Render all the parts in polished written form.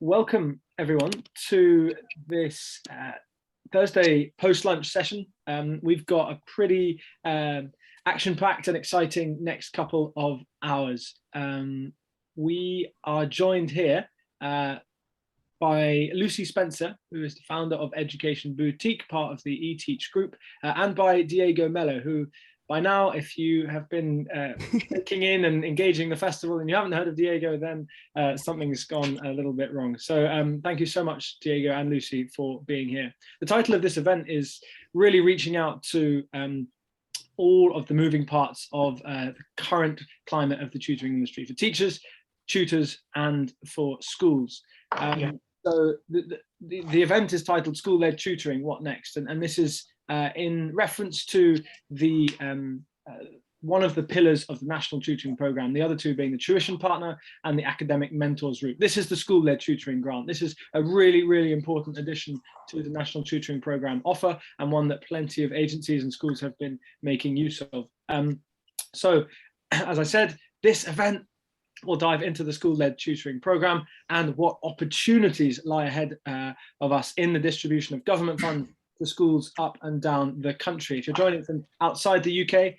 Welcome everyone to this Thursday post-lunch session. We've got a pretty action-packed and exciting next couple of hours. We are joined here by Lucy Spencer, who is the founder of Education Boutique, part of the eTeach group, and by Diego Melo, who by now, if you have been clicking in and engaging the festival and you haven't heard of Diego, then something's gone a little bit wrong. So thank you so much, Diego and Lucy, for being here. The title of this event is really reaching out to all of the moving parts of the current climate of the tutoring industry for teachers, tutors, and for schools. So the event is titled School-Led Tutoring, What Next? And this is in reference to the one of the pillars of the National Tutoring Programme, the other two being the Tuition Partner and the Academic Mentors route. This is the School-Led Tutoring Grant. This is a really, really important addition to the National Tutoring Programme offer, and one that plenty of agencies and schools have been making use of. So, as I said, this event will dive into the school-led tutoring programme and what opportunities lie ahead of us in the distribution of government funds to schools up and down the country. If you're joining from outside the UK,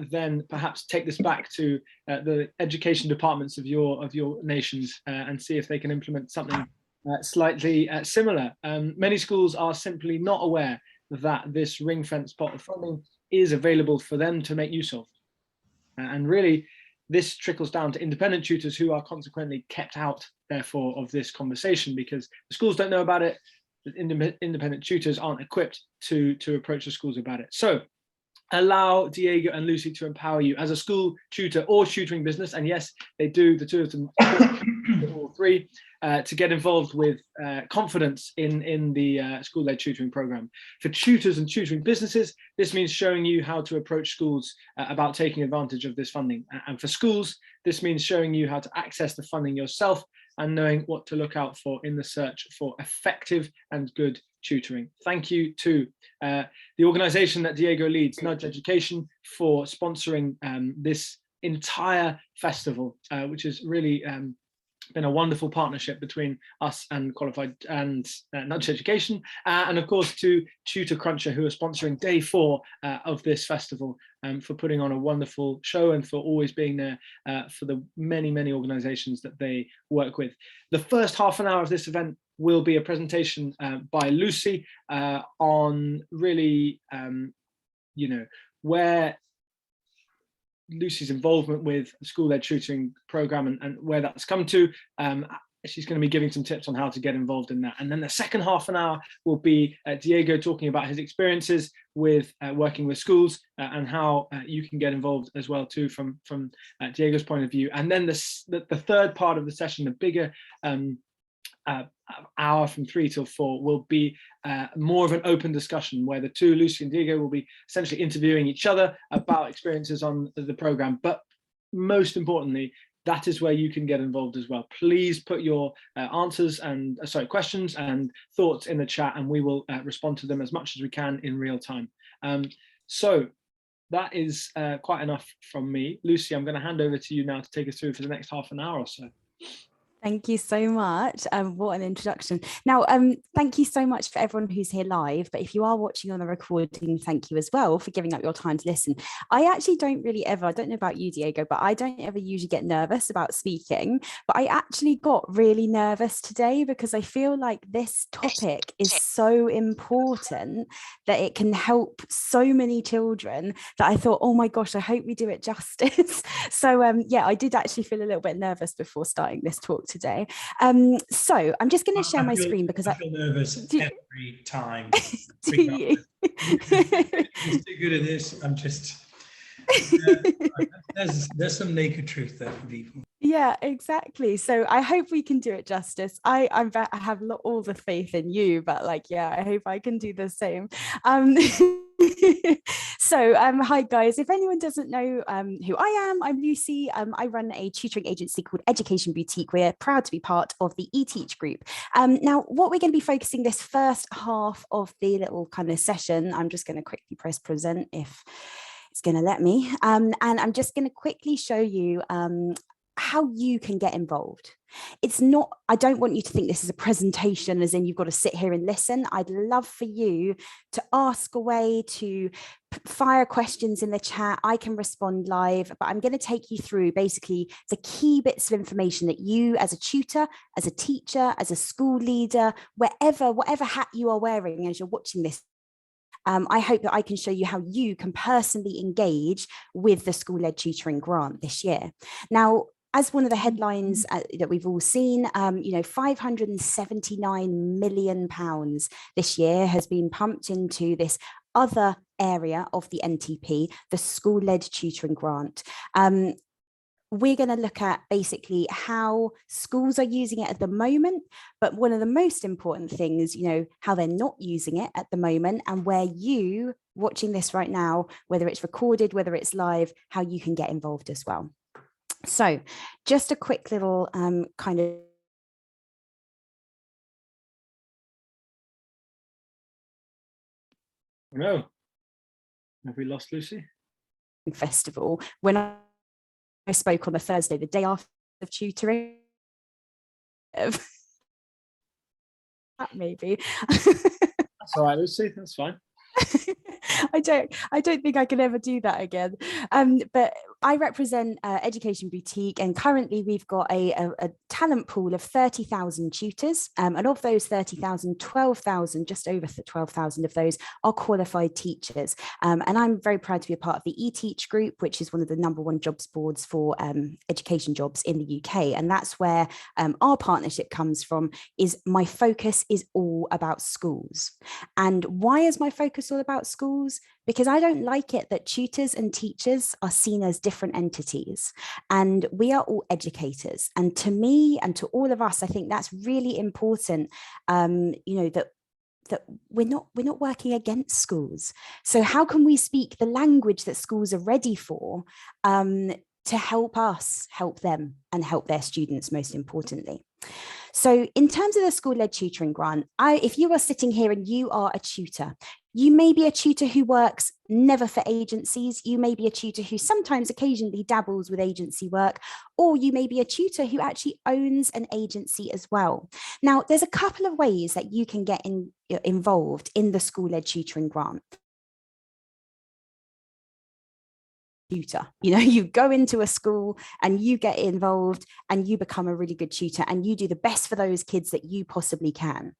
then perhaps take this back to the education departments of your nations and see if they can implement something slightly similar. Many schools are simply not aware that this ring-fenced pot of funding is available for them to make use of. And really, this trickles down to independent tutors who are consequently kept out, therefore, of this conversation because the schools don't know about it. The independent tutors aren't equipped to approach the schools about it. So allow Diego and Lucy to empower you as a school tutor or tutoring business, and yes, they do, the two of them, all three, to get involved with confidence in the school-led tutoring program. For tutors and tutoring businesses, this means showing you how to approach schools about taking advantage of this funding. And for schools, this means showing you how to access the funding yourself and knowing what to look out for in the search for effective and good tutoring. Thank you to the organisation that Diego leads, Nudge Education, for sponsoring this entire festival, which has really been a wonderful partnership between us and Qualified and Nudge Education, and of course to Tutor Cruncher, who are sponsoring day 4 of this festival, for putting on a wonderful show and for always being there for the many organisations that they work with. The first half an hour of this event will be a presentation by Lucy on really, where Lucy's involvement with the school-led tutoring program and where that's come to. She's going to be giving some tips on how to get involved in that. And then the second half an hour will be Diego talking about his experiences with working with schools and how you can get involved as well too from Diego's point of view. And then the third part of the session, the bigger hour from 3 till 4, will be more of an open discussion where the two, Lucy and Diego, will be essentially interviewing each other about experiences on the program. But most importantly, that is where you can get involved as well. Please put your questions and thoughts in the chat, and we will respond to them as much as we can in real time. So that is quite enough from me. Lucy, I'm going to hand over to you now to take us through for the next half an hour or so. Thank you so much. What an introduction. Now, thank you so much for everyone who's here live, but if you are watching on the recording, thank you as well for giving up your time to listen. I actually don't really ever, I don't know about you, Diego, but I don't ever usually get nervous about speaking, but I actually got really nervous today because I feel like this topic is so important that it can help so many children that I thought, oh my gosh, I hope we do it justice. So yeah, I did actually feel a little bit nervous before starting this talk today. So I'm just going to share my screen because I feel nervous every time. Do you? I'm too good at this. I'm just there's some naked truth there for people. Yeah, exactly. So I hope we can do it justice. I have all the faith in you, but yeah, I hope I can do the same. So hi guys, if anyone doesn't know who I am, I'm Lucy. I run a tutoring agency called Education Boutique. We're proud to be part of the eTeach group. Now what we're going to be focusing this first half of the little kind of session, I'm just going to quickly press present if it's going to let me, and I'm just going to quickly show you how you can get involved. It's not, I don't want you to think this is a presentation as in you've got to sit here and listen. I'd love for you to ask away, to fire questions in the chat. I can respond live, but I'm going to take you through basically the key bits of information that you as a tutor, as a teacher, as a school leader, whatever hat you are wearing as you're watching this, I hope that I can show you how you can personally engage with the school-led tutoring grant this year. Now, as one of the headlines that we've all seen, £579 million this year has been pumped into this other area of the NTP, the school-led tutoring grant. We're going to look at basically how schools are using it at the moment, but one of the most important things, how they're not using it at the moment, and where you watching this right now, whether it's recorded, whether it's live, how you can get involved as well. So just a quick little kind of No. Have we lost Lucy? festival. When I spoke on the Thursday, the day after of tutoring, maybe. That's all right, Lucy. That's fine. I don't think I can ever do that again. But I represent Education Boutique, and currently we've got a talent pool of 30,000 tutors, and of those 30,000, 12,000, just over 12,000 of those are qualified teachers. And I'm very proud to be a part of the eTeach group, which is one of the #1 jobs boards for education jobs in the UK. And that's where our partnership comes from. Is my focus is all about schools. And why is my focus all about schools? Because I don't like it that tutors and teachers are seen as different entities, and we are all educators. And to me and to all of us, I think that's really important. That we're not working against schools. So how can we speak the language that schools are ready for, to help us help them and help their students, most importantly? So in terms of the school-led tutoring grant, if you are sitting here and you are a tutor, you may be a tutor who works never for agencies. You may be a tutor who sometimes occasionally dabbles with agency work, or you may be a tutor who actually owns an agency as well. Now, there's a couple of ways that you can get involved in the school-led tutoring grant. Tutor, you go into a school and you get involved and you become a really good tutor and you do the best for those kids that you possibly can.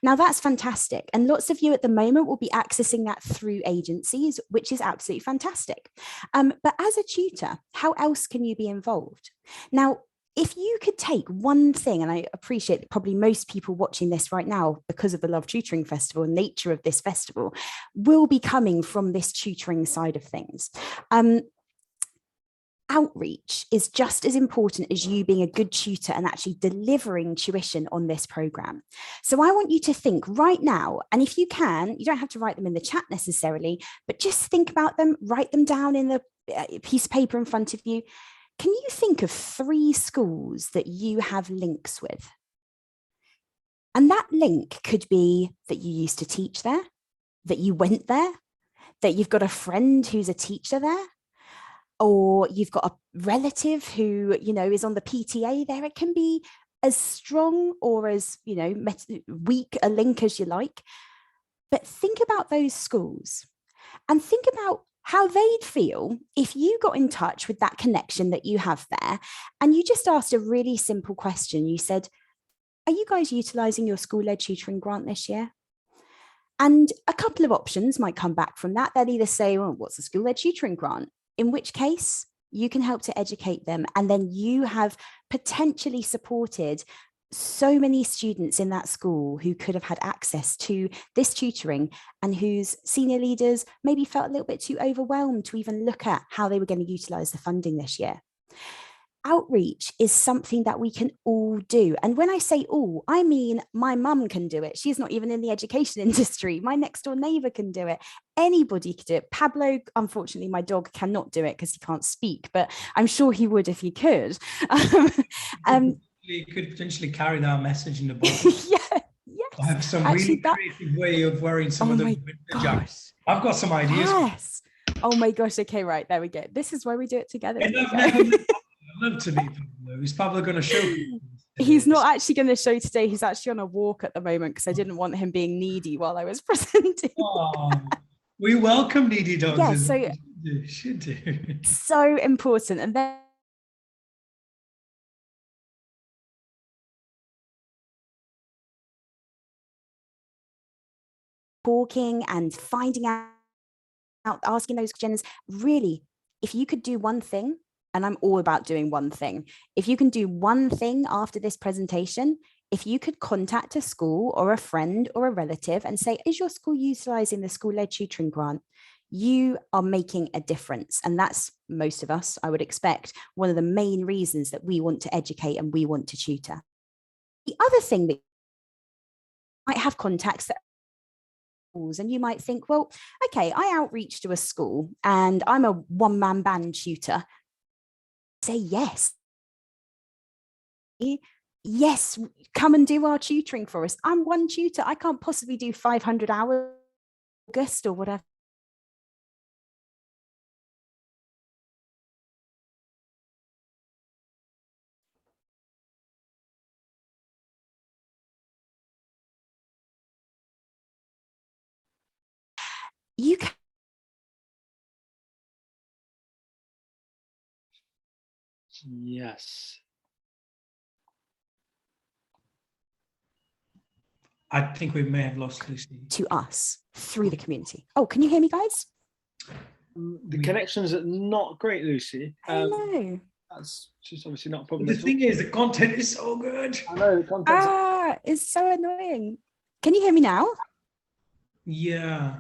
Now that's fantastic, and lots of you at the moment will be accessing that through agencies, which is absolutely fantastic. But as a tutor, how else can you be involved? Now, if you could take one thing, and I appreciate that probably most people watching this right now, because of the Love Tutoring Festival and nature of this festival, will be coming from this tutoring side of things. Outreach is just as important as you being a good tutor and actually delivering tuition on this program. So I want you to think right now, and if you can, you don't have to write them in the chat necessarily, but just think about them, write them down in the piece of paper in front of you. Can you think of 3 schools that you have links with? And that link could be that you used to teach there, that you went there, that you've got a friend who's a teacher there, or you've got a relative who, is on the PTA there. It can be as strong or as, weak a link as you like. But think about those schools and think about how they'd feel if you got in touch with that connection that you have there and you just asked a really simple question. You said, are you guys utilising your school-led tutoring grant this year? And a couple of options might come back from that. They'll either say, well, what's a school-led tutoring grant? In which case you can help to educate them. And then you have potentially supported so many students in that school who could have had access to this tutoring and whose senior leaders maybe felt a little bit too overwhelmed to even look at how they were going to utilise the funding this year. Outreach is something that we can all do. And when I say all, I mean my mum can do it. She's not even in the education industry. My next door neighbour can do it. Anybody can do it. Pablo, unfortunately, my dog cannot do it because he can't speak, but I'm sure he would if he could. He could potentially carry that message in the book. Yeah, yes. I have some really creative way of wearing some of the jackets. I've got some ideas. Yes. Oh my gosh. Okay, right. There we go. This is why we do it together. I'd love to be Pablo. He's probably going to show. He's not actually going to show today. He's actually on a walk at the moment because I didn't want him being needy while I was presenting. Oh, we welcome needy dogs. Yeah, so should do. So important. And then talking and finding out, asking those questions. Really, if you could do one thing, and I'm all about doing one thing, if you can do one thing after this presentation, if you could contact a school or a friend or a relative and say, is your school utilizing the school-led tutoring grant? You are making a difference. And that's, most of us, I would expect, one of the main reasons that we want to educate and we want to tutor. The other thing that you might have contacts that and you might think, well, okay, I outreach to a school and I'm a one-man band tutor. Say yes. Yes, come and do our tutoring for us. I'm one tutor. I can't possibly do 500 hours August or whatever. You can. Yes. I think we may have lost Lucy. To us through the community. Oh, can you hear me, guys? The connections are not great, Lucy. Hello. That's just obviously not a problem. The thing is, the content is so good. I know the content. It's so annoying. Can you hear me now? Yeah.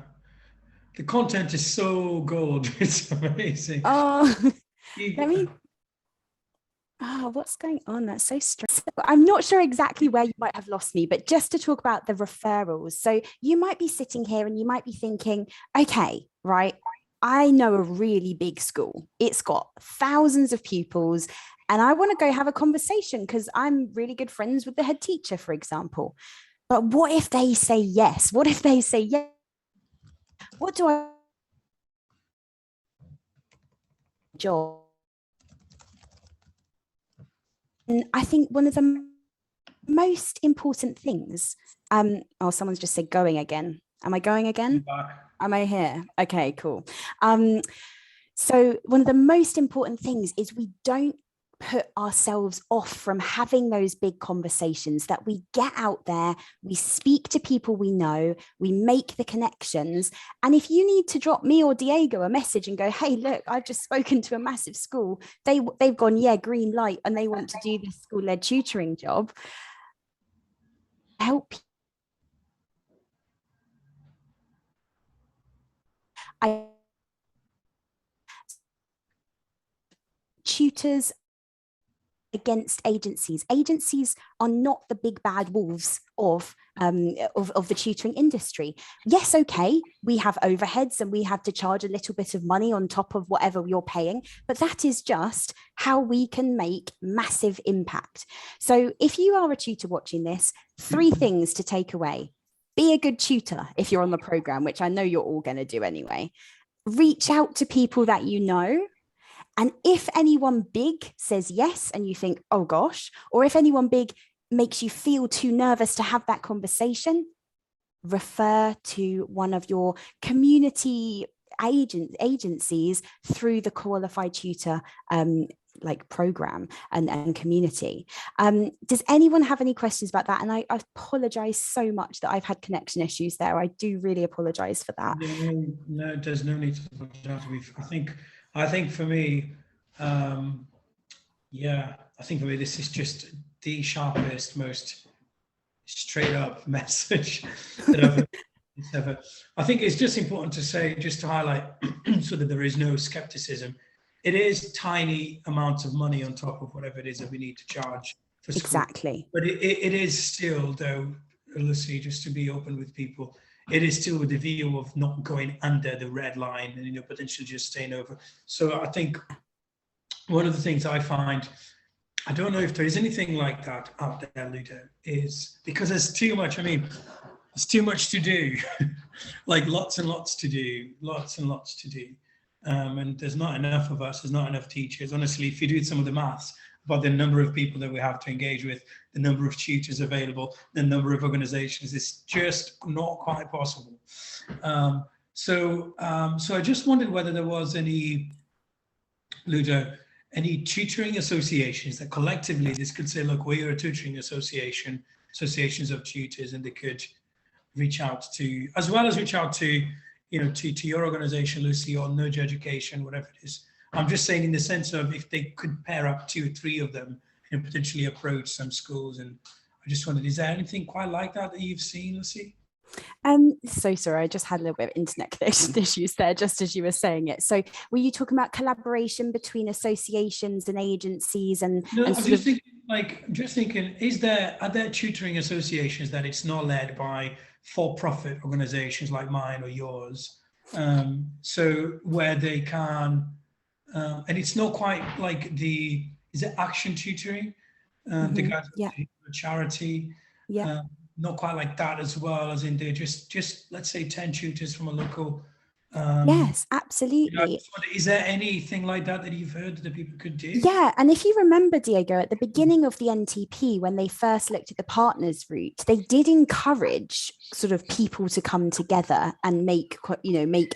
The content is so gold. It's amazing. Oh, let me. Oh, what's going on? That's so strange. I'm not sure exactly where you might have lost me, but just to talk about the referrals. So you might be sitting here and you might be thinking, okay, right, I know a really big school. It's got thousands of pupils and I want to go have a conversation because I'm really good friends with the head teacher, for example. But what if they say yes? What if they say yes? What do I job? And I think one of the most important things, oh, someone's just said going again. Am I going again? Am I here? Okay, cool. So one of the most important things is we don't put ourselves off from having those big conversations, that we get out there, we speak to people we know, we make the connections. And if you need to drop me or Diego a message and go, hey, look, I've just spoken to a massive school, they've gone, yeah, green light, and they want to do this school-led tutoring job, help. Tutors against agencies. Agencies are not the big bad wolves of the tutoring industry. Yes, okay, we have overheads and we have to charge a little bit of money on top of whatever you're paying, but that is just how we can make massive impact. So if you are a tutor watching this, 3 things to take away. Be a good tutor if you're on the program, which I know you're all going to do anyway. Reach out to people that you know. And if anyone big says yes and you think, oh gosh, or if anyone big makes you feel too nervous to have that conversation, refer to one of your community agencies through the qualified tutor like program and community. Does anyone have any questions about that? And I apologize so much that I've had connection issues there. I do really apologize for that. No, there's no need to apologize. I think for me, yeah, I think for me, this is just the sharpest, most straight up message that I've ever. I think it's just important to say, just to highlight so that there is no skepticism. It is tiny amounts of money on top of whatever it is that we need to charge for school. Exactly. But it is still, though, Lucy, just to be open with people, it is still with the view of not going under the red line and, potentially just staying over. So I think one of the things I find, I don't know if there is anything like that out there, Ludo, is because there's too much, there's too much to do, like lots and lots to do, and there's not enough of us, there's not enough teachers. Honestly, if you do some of the maths, about the number of people that we have to engage with, the number of tutors available, the number of organizations. It's just not quite possible. So I just wondered whether there was any, Ludo, any tutoring associations that collectively this could say, look, we are a tutoring association, associations of tutors, and they could reach out to, as well as reach out to, you know, to your organization, Lucy, or Nudge Education, whatever it is. I'm just saying in the sense of if they could pair up 2 or 3 of them and potentially approach some schools. And I just wondered, is there anything quite like that you've seen, Lucy? So sorry, I just had a little bit of internet connection issues there, just as you were saying it. So were you talking about collaboration between associations and agencies No, and I'm just thinking, are there tutoring associations that it's not led by for-profit organizations like mine or yours? So where they can, and it's not quite like is it Action Tutoring? The guys yeah. a charity. Yeah. Not quite like that as well, as in they're just let's say 10 tutors from a local. Yes, absolutely. You know, is there anything like that you've heard that people could do? Yeah, and if you remember, Diego, at the beginning of the NTP, when they first looked at the partners route, they did encourage sort of people to come together and make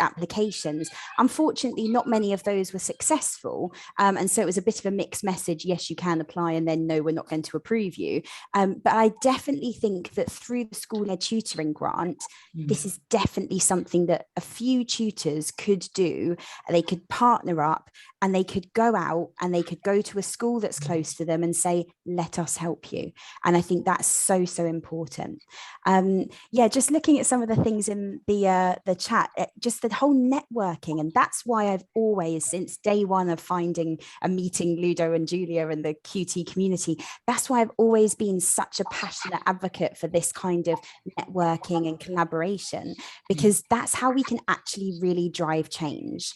applications. Unfortunately, not many of those were successful, and so it was a bit of a mixed message. Yes, you can apply, and then no, we're not going to approve you. But I definitely think that through the school-led tutoring grant, this is definitely something that a few tutors could do. They could partner up and they could go out and they could go to a school that's close to them and say, let us help you. And I think that's so, so important. Yeah, just looking at some of the things in the chat, just the whole networking. And that's why I've always, since day one of finding and meeting Ludo and Julia and the QT community, that's why I've always been such a passionate advocate for this kind of networking and collaboration, because that's how we can actually really drive change.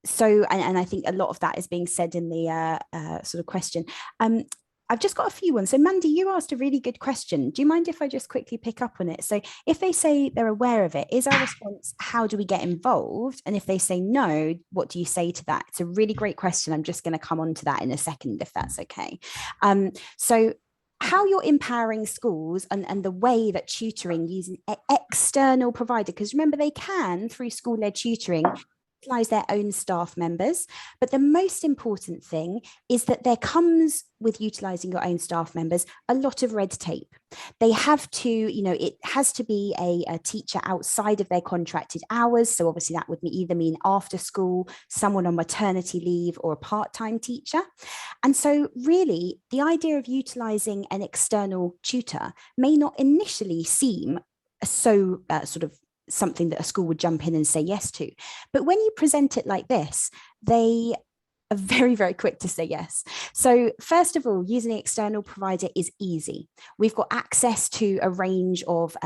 So, and I think a lot of that is being said in the sort of question. I've just got a few ones. So Mandy, you asked a really good question. Do you mind if I just quickly pick up on it? So if they say they're aware of it, is our response, how do we get involved? And if they say no, what do you say to that? It's a really great question. I'm just going to come on to that in a second, if that's okay. So how you're empowering schools and the way that tutoring using external provider, because remember, they can, through school-led tutoring, utilize their own staff members. But the most important thing is that there comes with utilizing your own staff members a lot of red tape. They have to, it has to be a teacher outside of their contracted hours. So obviously that would either mean after school, someone on maternity leave, or a part-time teacher. And so really the idea of utilizing an external tutor may not initially seem so sort of something that a school would jump in and say yes to. But when you present it like this, they are very, very quick to say yes. So first of all, using an external provider is easy. We've got access to a range of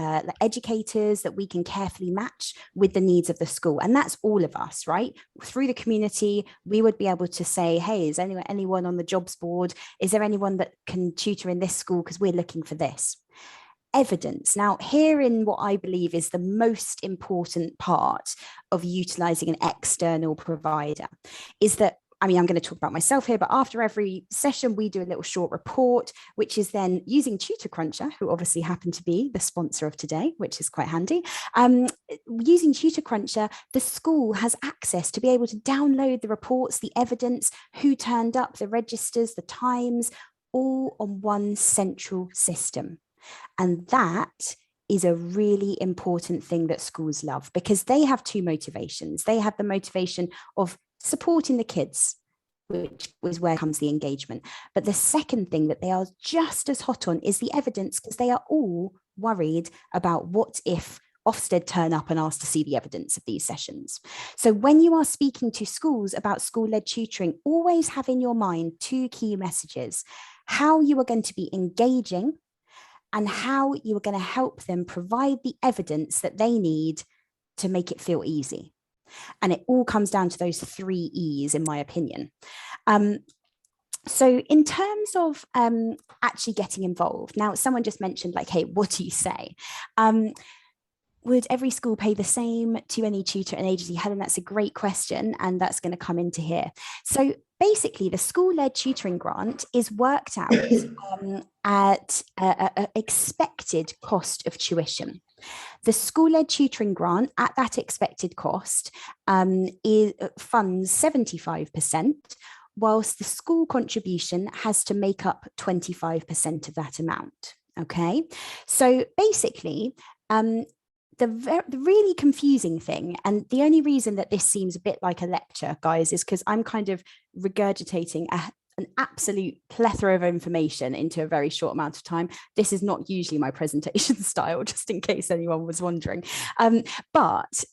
educators that we can carefully match with the needs of the school. And that's all of us, right? Through the community, we would be able to say, hey, is anyone on the jobs board? Is there anyone that can tutor in this school? Because we're looking for this. Evidence. Now, here in what I believe is the most important part of utilizing an external provider is that, I'm going to talk about myself here, but after every session, we do a little short report, which is then using Tutor Cruncher, who obviously happen to be the sponsor of today, which is quite handy. Using Tutor Cruncher, the school has access to be able to download the reports, the evidence, who turned up, the registers, the times, all on one central system. And that is a really important thing that schools love, because they have two motivations. They have the motivation of supporting the kids, which is where comes the engagement. But the second thing that they are just as hot on is the evidence, because they are all worried about what if Ofsted turn up and ask to see the evidence of these sessions. So when you are speaking to schools about school-led tutoring, always have in your mind two key messages: how you are going to be engaging, and how you are going to help them provide the evidence that they need to make it feel easy. And it all comes down to those 3 E's, in my opinion. So in terms of actually getting involved, now someone just mentioned, like, hey, what do you say? Would every school pay the same to any tutor and agency? Helen, that's a great question, and that's going to come into here. So basically the school-led tutoring grant is worked out at a expected cost of tuition. The school-led tutoring grant at that expected cost funds 75%, whilst the school contribution has to make up 25% of that amount. Okay, so basically, the really confusing thing, and the only reason that this seems a bit like a lecture, guys, is because I'm kind of regurgitating an absolute plethora of information into a very short amount of time. This is not usually my presentation style, just in case anyone was wondering. But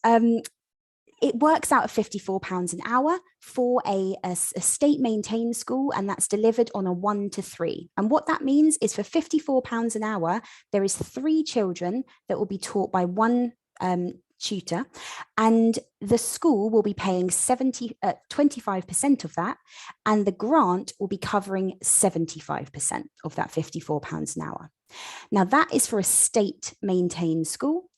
it works out at £54 an hour for a state maintained school, and that's delivered on a 1 to 3. And what that means is for £54 an hour, there is 3 children that will be taught by one tutor, and the school will be paying 25% of that, and the grant will be covering 75% of that £54 an hour. Now that is for a state maintained school.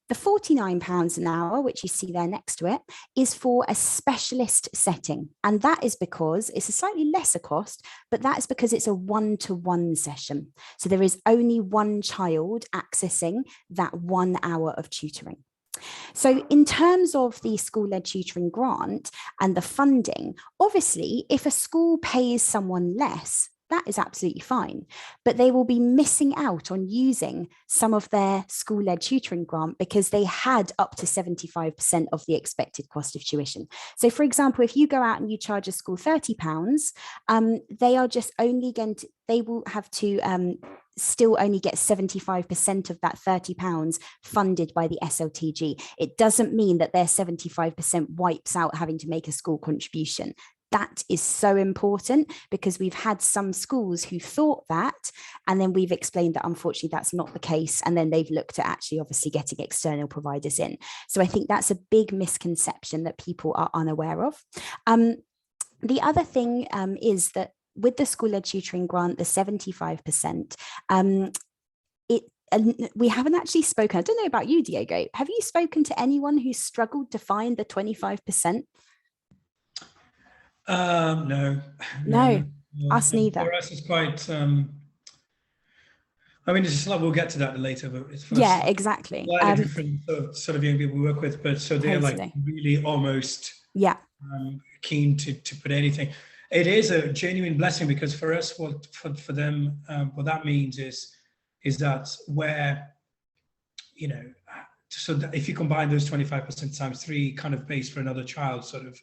The £49 an hour, which you see there next to it, is for a specialist setting. And that is because it's a slightly lesser cost, but that is because it's a 1-to-1 session. So there is only one child accessing that 1 hour of tutoring. So in terms of the school-led tutoring grant and the funding, obviously, if a school pays someone less, that is absolutely fine, but they will be missing out on using some of their school-led tutoring grant because they had up to 75% of the expected cost of tuition. So for example, if you go out and you charge a school £30, they are just only going to, they will have to still only get 75% of that £30 funded by the SLTG. It doesn't mean that their 75% wipes out having to make a school contribution. That is so important because we've had some schools who thought that, and then we've explained that unfortunately that's not the case. And then they've looked at actually obviously getting external providers in. So I think that's a big misconception that people are unaware of. The other thing is that with the school-led tutoring grant, the 75%, we haven't actually spoken. I don't know about you, Diego. Have you spoken to anyone who struggled to find the 25%? No, us neither. For us, it's quite. I mean, it's just like we'll get to that later, but it's for yeah, us, exactly. Slightly different sort of young people we work with, but so they're Totally. like really almost keen to put anything. It is a genuine blessing because for us, what for them, what that means is that where, you know, so that if you combine those 25% times 3, kind of pays for another child, sort of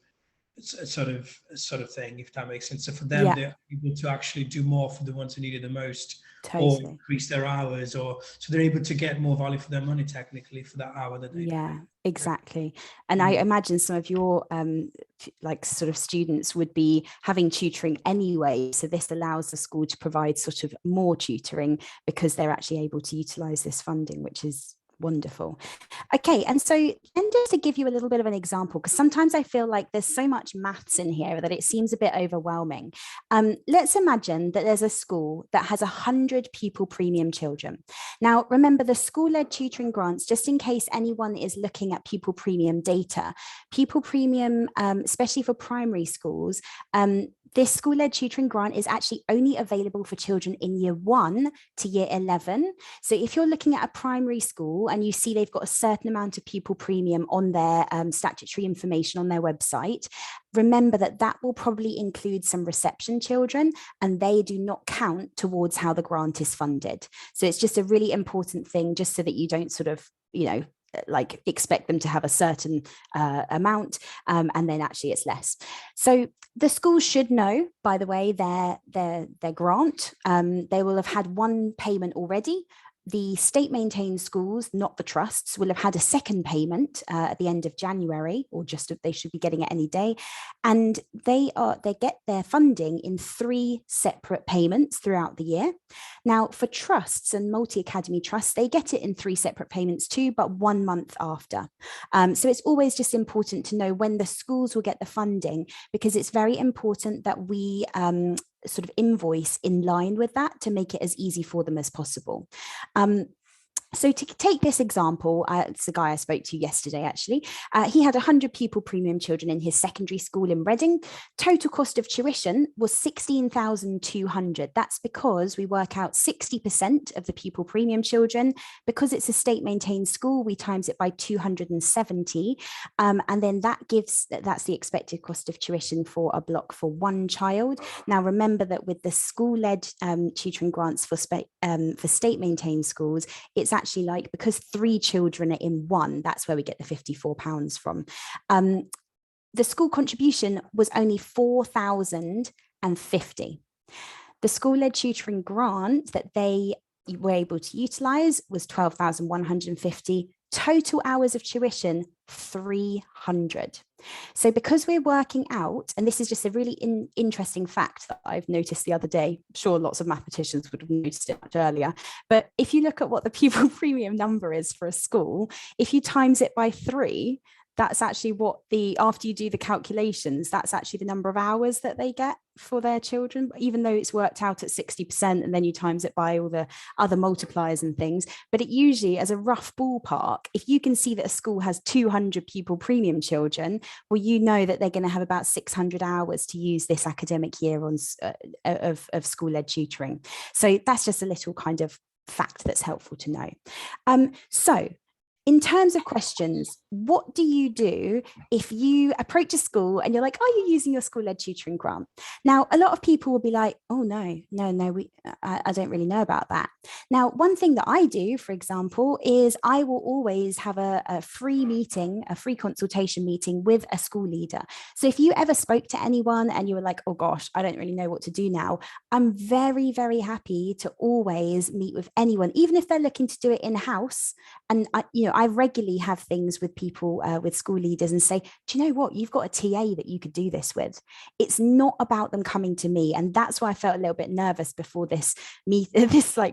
thing, if that makes sense. So for them, they're able to actually do more for the ones who need it the most, or increase their hours, or so they're able to get more value for their money technically for that hour that they do. Exactly. And I imagine some of your like sort of students would be having tutoring anyway, so this allows the school to provide sort of more tutoring because they're actually able to utilize this funding, which is wonderful. Okay, and so then just to give you a little bit of an example, because sometimes I feel like there's so much maths in here that it seems a bit overwhelming. Let's imagine that there's a school that has 100 pupil premium children. Now, remember the school-led tutoring grants, just in case anyone is looking at pupil premium data, pupil premium, especially for primary schools, this school-led tutoring grant is actually only available for children in year 1 to year 11. So if you're looking at a primary school and you see they've got a certain amount of pupil premium on their statutory information on their website, remember that that will probably include some reception children, and they do not count towards how the grant is funded. So it's just a really important thing, just so that you don't sort of, you know, like expect them to have a certain amount and then actually it's less. So the schools should know, by the way, their grant. They will have had one payment already. The state maintained schools, not the trusts, will have had a second payment at the end of January, or just they should be getting it any day. And they get their funding in 3 separate payments throughout the year. Now, for trusts and multi-academy trusts, they get it in 3 separate payments too, but 1 month after. So it's always just important to know when the schools will get the funding, because it's very important that we sort of invoice in line with that to make it as easy for them as possible. So to take this example, it's a guy I spoke to yesterday, actually. He had 100 pupil premium children in his secondary school in Reading. Total cost of tuition was 16,200. That's because we work out 60% of the pupil premium children. Because it's a state maintained school, we times it by 270. And then that's the expected cost of tuition for a block for one child. Now, remember that with the school-led tutoring grants for state maintained schools, it's actually like, because 3 children are in one, that's where we get the £54 from. The school contribution was only 4,050. The school-led tutoring grant that they were able to utilize was 12,150. Total hours of tuition, 300. So because we're working out, and this is just a really interesting fact that I've noticed the other day, I'm sure lots of mathematicians would have noticed it much earlier, but if you look at what the pupil premium number is for a school, if you times it by 3, that's actually what after you do the calculations, that's actually the number of hours that they get for their children, even though it's worked out at 60%, and then you times it by all the other multipliers and things. But it usually, as a rough ballpark, if you can see that a school has 200 pupil premium children, well, you know that they're going to have about 600 hours to use this academic year on of school-led tutoring. So that's just a little kind of fact that's helpful to know. So in terms of questions, what do you do if you approach a school and you're like, are you using your school-led tutoring grant? Now, a lot of people will be like, oh, no, I don't really know about that. Now, one thing that I do, for example, is I will always have a free meeting, a free consultation meeting with a school leader. So if you ever spoke to anyone and you were like, oh gosh, I don't really know what to do now, I'm very, very happy to always meet with anyone, even if they're looking to do it in-house. And I regularly have things with people, with school leaders, and say, do you know what? You've got a TA that you could do this with. It's not about them coming to me. And that's why I felt a little bit nervous before this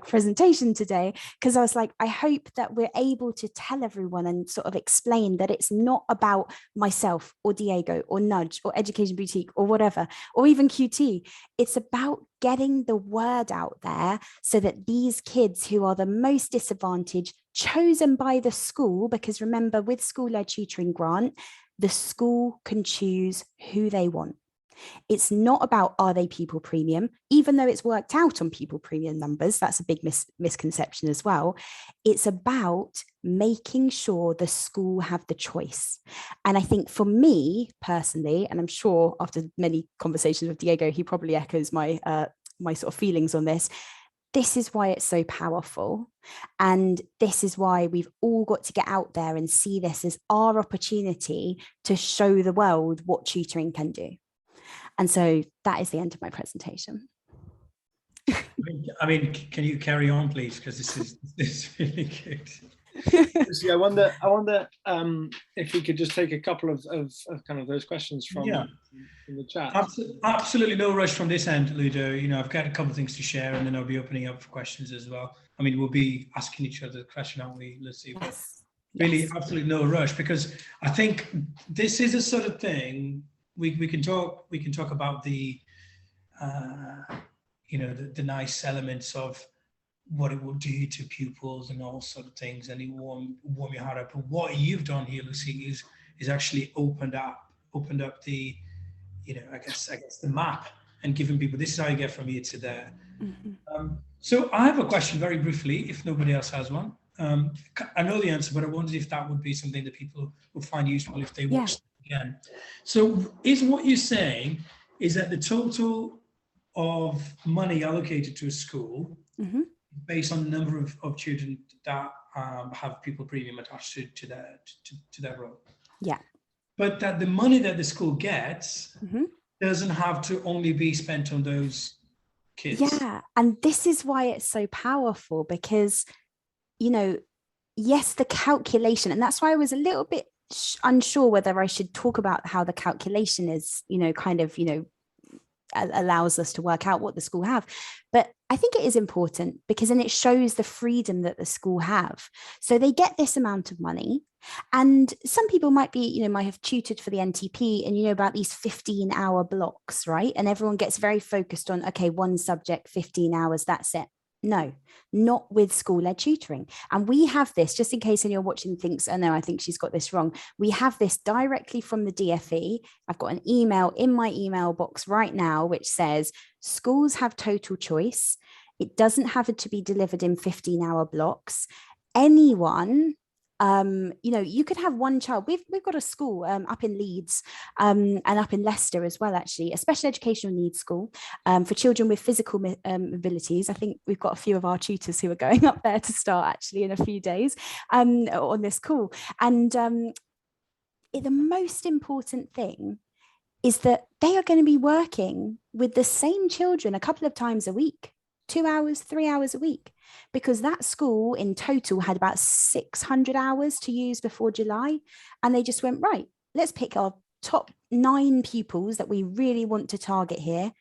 presentation today, because I was like, I hope that we're able to tell everyone and sort of explain that it's not about myself or Diego or Nudge or Education Boutique or whatever, or even QT. It's about getting the word out there so that these kids who are the most disadvantaged, chosen by the school, because remember, with school-led tutoring grant, the school can choose who they want. It's not about, are they pupil premium, even though it's worked out on pupil premium numbers. That's a big misconception as well. It's about making sure the school have the choice. And I think for me personally, and I'm sure after many conversations with Diego, he probably echoes my sort of feelings on this. This is why it's so powerful. And this is why we've all got to get out there and see this as our opportunity to show the world what tutoring can do. And so that is the end of my presentation. I mean, can you carry on, please? Because this is really good. See, I wonder if we could just take a couple of kind of those questions from the chat. Absolutely no rush from this end, Ludo. I've got a couple of things to share, and then I'll be opening up for questions as well. I mean, we'll be asking each other the question, aren't we? Let's see. Yes. Really, absolutely no rush, because I think this is a sort of thing we can talk about the the nice elements of what it will do to pupils and all sort of things, and it warm your heart up. But what you've done here, Lucy, is actually opened up the I guess the map, and giving people, this is how you get from here to there. Mm-hmm. So I have a question very briefly, if nobody else has one. I know the answer, but I wondered if that would be something that people would find useful if they watched it again. So is what you're saying is that the total of money allocated to a school, mm-hmm, based on the number of children that have pupil premium attached to their role. Yeah. But that the money that the school gets, mm-hmm, doesn't have to only be spent on those kids. Yeah. And this is why it's so powerful, because, yes, the calculation, and that's why I was a little bit unsure whether I should talk about how the calculation is, allows us to work out what the school have. But I think it is important, because then it shows the freedom that the school have. So they get this amount of money, and some people might have tutored for the NTP, and about these 15-hour blocks, right? And everyone gets very focused on, okay, one subject, 15 hours, that's it. No, not with school-led tutoring. And we have this, just in case anyone watching thinks, oh no, I think she's got this wrong. We have this directly from the DFE. I've got an email in my email box right now, which says schools have total choice. It doesn't have to be delivered in 15-hour blocks. Anyone, you could have one child. We've got a school up in Leeds and up in Leicester as well, actually, a special educational needs school for children with physical abilities. I think we've got a few of our tutors who are going up there to start actually in a few days on this call. And the most important thing is that they are going to be working with the same children a couple of times a week. 2 hours, 3 hours a week, because that school in total had about 600 hours to use before July. And they just went, right, let's pick our top 9 pupils that we really want to target here.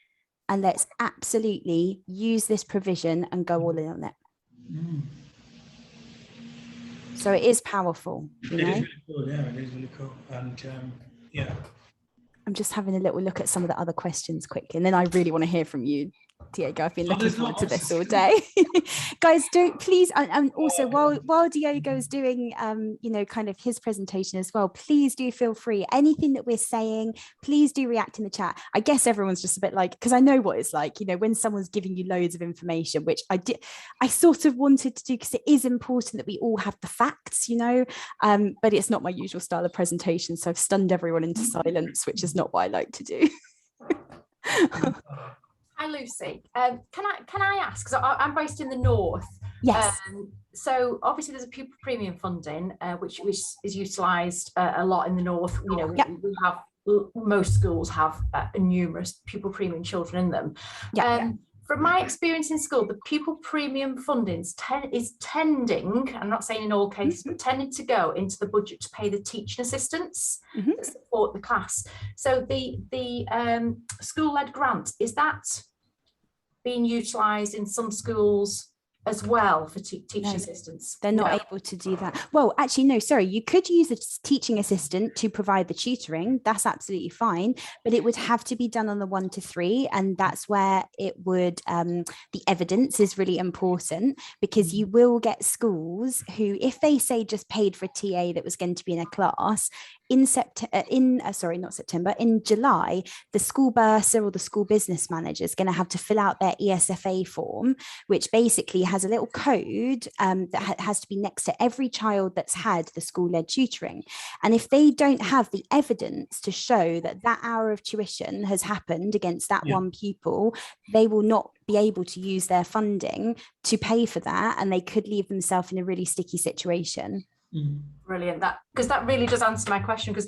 And let's absolutely use this provision and go all in on it. So it is powerful. It is really cool. Yeah, it is really cool. And yeah. I'm just having a little look at some of the other questions quickly. And then I really want to hear from you, Diego. I've been looking forward to this all day. Guys, don't please, and also while Diego's doing kind of his presentation as well, please do feel free, anything that we're saying, please do react in the chat. I guess everyone's just a bit like, because I know what it's like, when someone's giving you loads of information, which I sort of wanted to do, because it is important that we all have the facts, but it's not my usual style of presentation, so I've stunned everyone into silence, which is not what I like to do. Hi Lucy, can I ask, because I'm based in the north. Yes. So obviously there's a pupil premium funding which is utilised a lot in the north. We have, most schools have numerous pupil premium children in them. From my experience in school, the pupil premium funding is tending, I'm not saying in all cases, but tending to go into the budget to pay the teaching assistants that support the class. So the school-led grant, is that being utilised in some schools as well for teaching assistants? They're not able to do that. Well, actually, no, sorry. You could use a teaching assistant to provide the tutoring. That's absolutely fine. But it would have to be done on the 1 to 3. And that's where it would, the evidence is really important, because you will get schools who, if they say just paid for a TA that was going to be in a class, in July, the school bursar or the school business manager is going to have to fill out their ESFA form, which basically has a little code that has to be next to every child that's had the school-led tutoring. And if they don't have the evidence to show that that hour of tuition has happened against that one pupil, they will not be able to use their funding to pay for that, and they could leave themselves in a really sticky situation. Brilliant, because that really does answer my question, because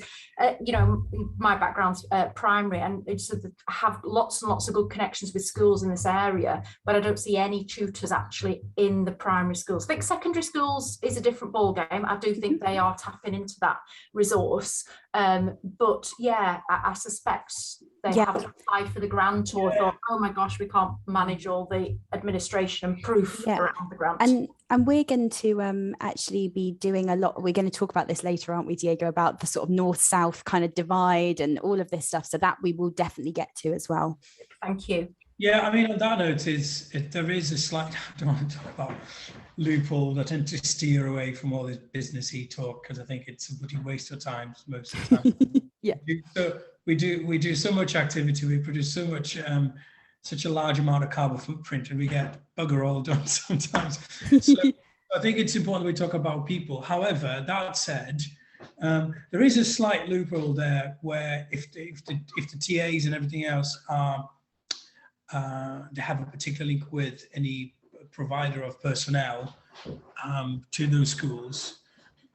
my background's primary, and it's sort of have lots and lots of good connections with schools in this area, but I don't see any tutors actually in the primary schools. I think secondary schools is a different ball game. I do think they are tapping into that resource, but yeah, I suspect they haven't applied for the grant or thought, oh my gosh, we can't manage all the administration and proof around the grant. And we're going to actually be doing a lot. We're going to talk about this later, aren't we, Diego, about the sort of north-south kind of divide and all of this stuff. So that we will definitely get to as well. Thank you. Yeah, I mean, on that note, there is a slight, I don't want to talk about loophole. I tend to steer away from all this businessy talk, because I think it's a bloody waste of time most of the time. So we do so much activity, we produce so much, such a large amount of carbon footprint, and we get bugger all done sometimes. So I think it's important we talk about people. However, that said, there is a slight loophole there where if the TAs and everything else are they have a particular link with any provider of personnel to those schools,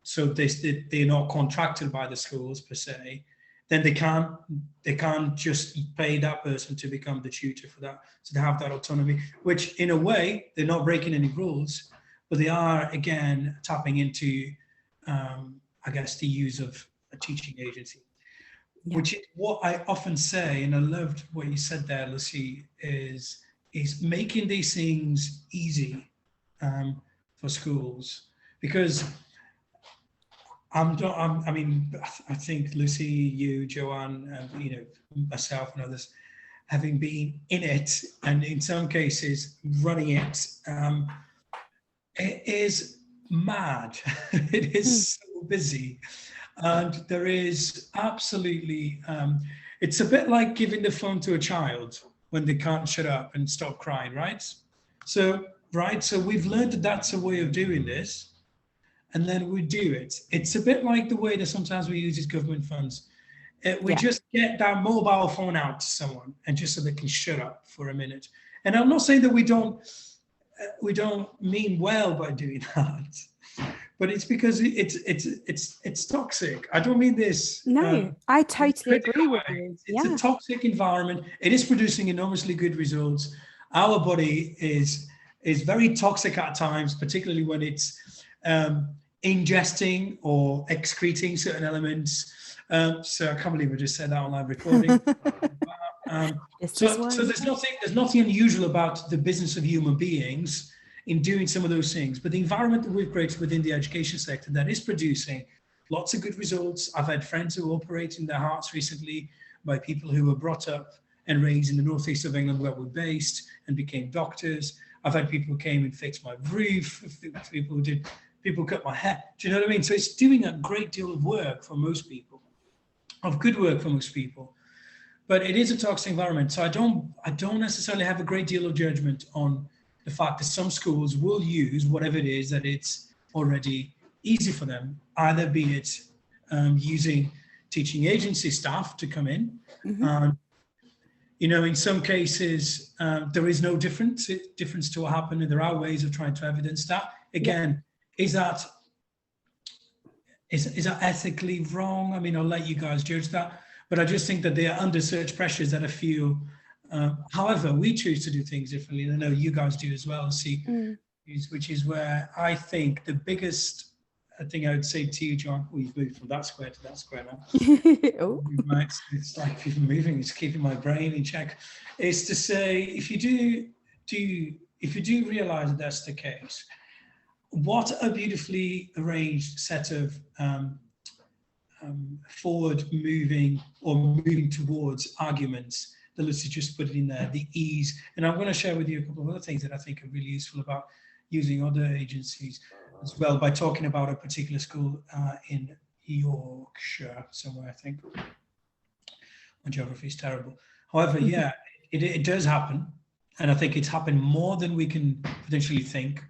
so they're not contracted by the schools per se, then they can't just pay that person to become the tutor for that. So they have that autonomy, which in a way they're not breaking any rules, but they are again tapping into I guess the use of a teaching agency. Which is what I often say, and I loved what you said there, Lucy, is making these things easy for schools, because I think Lucy, you, Joanne, myself and others having been in it, and in some cases running it, it is mad. It is so busy, and there is absolutely, it's a bit like giving the phone to a child when they can't shut up and stop crying, right? So we've learned that that's a way of doing this, and then we do it. It's a bit like the way that sometimes we use these government funds. We just get that mobile phone out to someone, and just so they can shut up for a minute. And I'm not saying that we don't mean well by doing that, but it's because it's toxic. I don't mean this. No, I totally agree with you. It's a toxic environment. It is producing enormously good results. Our body is very toxic at times, particularly when it's ingesting or excreting certain elements. So I can't believe I just said that on live recording. So there's nothing unusual about the business of human beings in doing some of those things, but the environment that we've created within the education sector that is producing lots of good results. I've had friends who operate in their hearts recently by people who were brought up and raised in the northeast of England where we're based and became doctors. I've had people who came and fixed my roof, people cut my hair. Do you know what I mean? So it's doing a great deal of work for most people, of good work for most people. But it is a toxic environment. So I don't necessarily have a great deal of judgment on the fact that some schools will use whatever it is that it's already easy for them, either be it using teaching agency staff to come in. In some cases, there is no difference to what happened, and there are ways of trying to evidence that. Again, is that ethically wrong? I mean, I'll let you guys judge that. But I just think that they are under such pressures that I feel, however, we choose to do things differently. And I know you guys do as well, which is where I think the biggest thing I would say to you, John, we've moved from that square to that square now. It's like people moving, it's keeping my brain in check, is to say, if you do realize that that's the case, what a beautifully arranged set of forward moving or moving towards arguments that Lucy just put it in there, the ease. And I'm going to share with you a couple of other things that I think are really useful about using other agencies as well, by talking about a particular school in Yorkshire somewhere, I think. My geography is terrible. However, it does happen. And I think it's happened more than we can potentially think.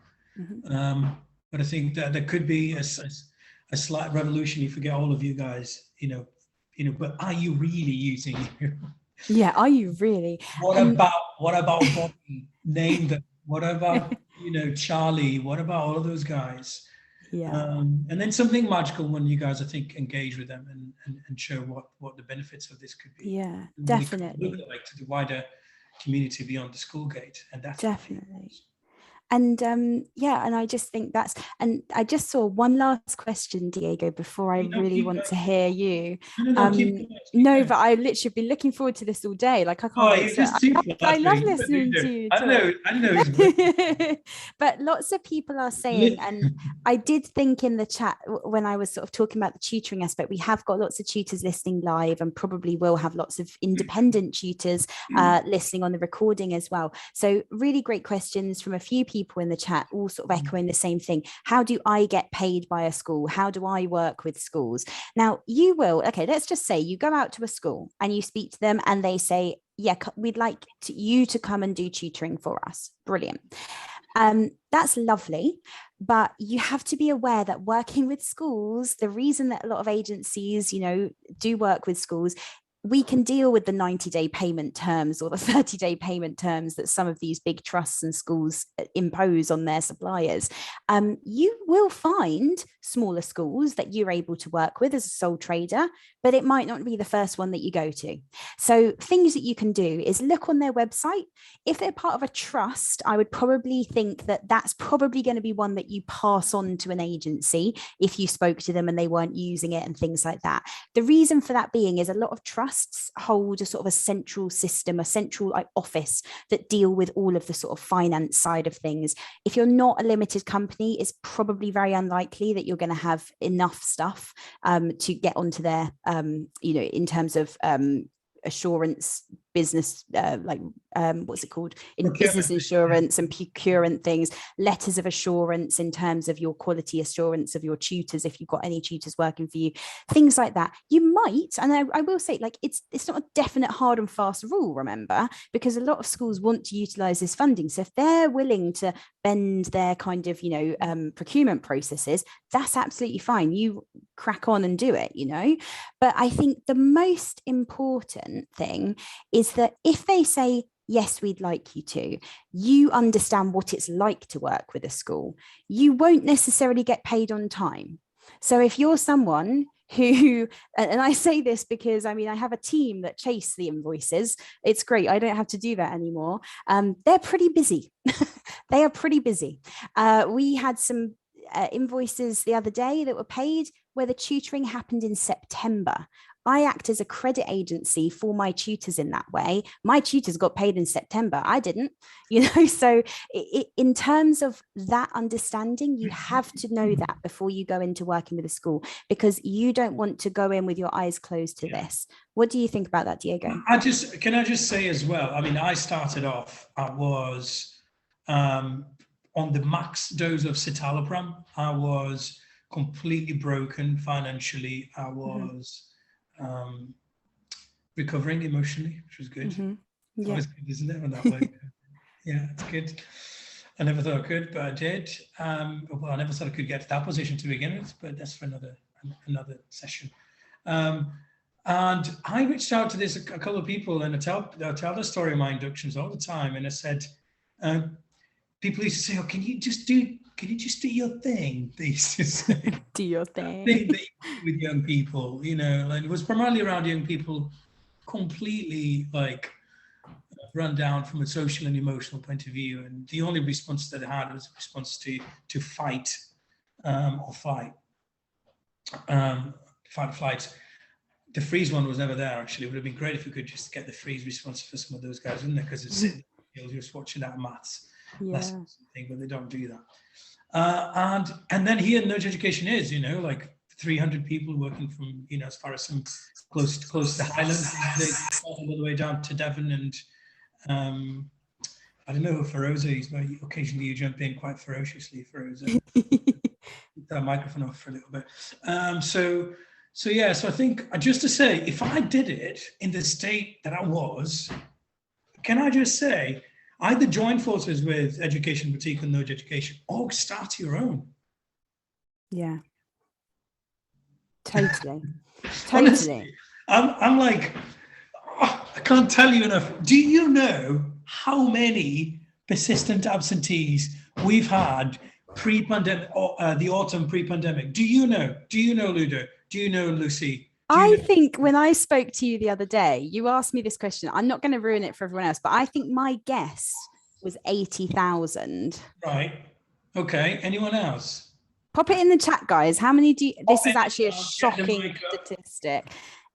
But I think that there could be a slight revolution if we get all of you guys, but are you really using it? Yeah, are you really? What about Bobby? Name them. What about, Charlie? What about all of those guys? Yeah. And then something magical when you guys, I think, engage with them and show what the benefits of this could be. Yeah, definitely. Like to the wider community beyond the school gate. And that's definitely. And and I just think and I just saw one last question, Diego, before I really want to hear you. No, but I literally been looking forward to this all day. Like I can't. I love listening to you. I know. But lots of people are saying, and I did think in the chat when I was sort of talking about the tutoring aspect, we have got lots of tutors listening live, and probably will have lots of independent tutors listening on the recording as well. So really great questions from a few people in the chat, all sort of echoing the same thing. How do I get paid by a school? How do I work with schools? Now let's just say you go out to a school and you speak to them and they say, yeah, we'd like you to come and do tutoring for us. Brilliant. That's lovely, but you have to be aware that working with schools, the reason that a lot of agencies, do work with schools, we can deal with the 90-day payment terms or the 30-day payment terms that some of these big trusts and schools impose on their suppliers. You will find smaller schools that you're able to work with as a sole trader, but it might not be the first one that you go to. So things that you can do is look on their website. If they're part of a trust, I would probably think that that's probably going to be one that you pass on to an agency if you spoke to them and they weren't using it and things like that. The reason for that being is a lot of trusts hold a sort of a central system, a central office that deal with all of the sort of finance side of things. If you're not a limited company, it's probably very unlikely that you're going to have enough stuff to get onto their, in terms of assurance business, what's it called, in business insurance and procurement things, letters of assurance in terms of your quality assurance of your tutors, if you've got any tutors working for you, things like that. You might, and I will say, like, it's not a definite hard and fast rule, remember, because a lot of schools want to utilize this funding. So if they're willing to bend their kind of, procurement processes, that's absolutely fine. You crack on and do it, But I think the most important thing is that if they say, yes, we'd like you to, you understand what it's like to work with a school. You won't necessarily get paid on time. So if you're someone who, and I say this because I have a team that chase the invoices. It's great. I don't have to do that anymore. They're pretty busy. They are pretty busy. We had some invoices the other day that were paid where the tutoring happened in September. I act as a credit agency for my tutors in that way. My tutors got paid in September. I didn't, so in terms of that understanding, you have to know that before you go into working with a school, because you don't want to go in with your eyes closed to this. What do you think about that, Diego? Can I just say as well, I started off, I was on the max dose of citalopram. I was completely broken financially. I was recovering emotionally, which was good. Yeah. Always good, isn't it? On that way. Yeah, it's good. I never thought I could, but I did. Well, I never thought I could get to that position to begin with, but that's for another session. And I reached out to this a couple of people, and I tell the story of my inductions all the time. And I said, people used to say, "Oh, can you just do your thing?" They used to say, "Do your thing." With young people, and it was primarily around young people, completely like run down from a social and emotional point of view. And the only response that I had was a response to fight or flight. Fight or flight. The freeze one was never there, actually. It would have been great if we could just get the freeze response for some of those guys, wouldn't it? Because it's just watching that maths lesson, but they don't do that. And then here, Nudge Education is, like 300 people working from, as far as some close to Highlands, all the way down to Devon, and I don't know who Feroza is, but occasionally you jump in quite ferociously, Feroza. Keep that microphone off for a little bit. So I think, just to say, if I did it in the state that I was, can I just say, either join forces with Education Boutique and Nudge Education, or start your own. Yeah. Totally. Honestly, I'm like, I can't tell you enough. Do you know how many persistent absentees we've had pre-pandemic, the autumn pre-pandemic? Do you know, Ludo? Do you know, Lucy? I think when I spoke to you the other day, you asked me this question. I'm not going to ruin it for everyone else, but I think my guess was 80,000. Right. Okay. Anyone else? Pop it in the chat, guys. How many do you, this is actually a shocking statistic.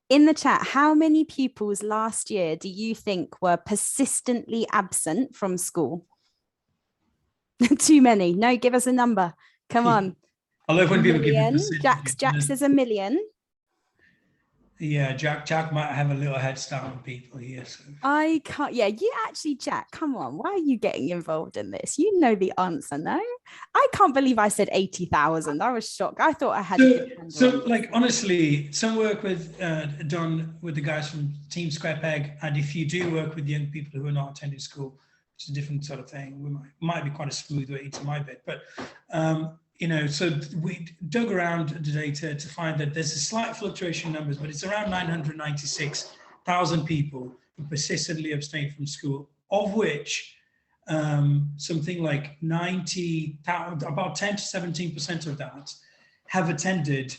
In the chat, how many pupils last year do you think were persistently absent from school? Too many. No, give us a number. Come on. I love when people give me Jack says 1 million. Yeah, Jack might have a little head start on people here. So. I can't. Yeah, you actually, Jack, come on. Why are you getting involved in this? You know the answer, no? I can't believe I said 80,000. I was shocked. I thought I had. So like, honestly, some work with done with the guys from Team Square Peg, and if you do work with young people who are not attending school, which is a different sort of thing, we might be quite a smooth way into my bit, but. So we dug around the data to find that there's a slight fluctuation in numbers, but it's around 996,000 people who persistently abstain from school, of which something like 90,000, about 10 to 17% of that have attended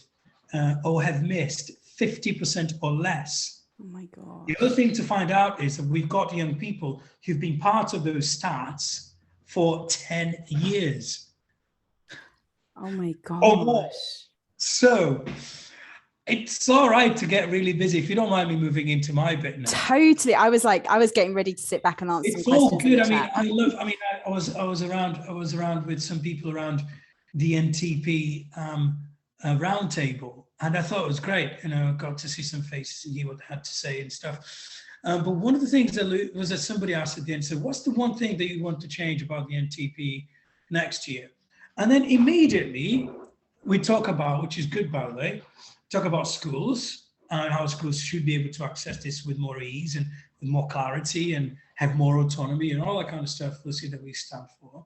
or have missed 50% or less. Oh my God. The other thing to find out is that we've got young people who've been part of those stats for 10 years. Oh my gosh. Or more. So it's all right to get really busy. If you don't mind me moving into my bit now. Totally. I was getting ready to sit back and answer it's some questions. It's all good. I was around with some people around the NTP roundtable, and I thought it was great. I got to see some faces and hear what they had to say and stuff. But one of the things that was that somebody asked at the end, said, what's the one thing that you want to change about the NTP next year? And then immediately we talk about, which is good, by the way, talk about schools and how schools should be able to access this with more ease and with more clarity and have more autonomy and all that kind of stuff. We'll see that we stand for.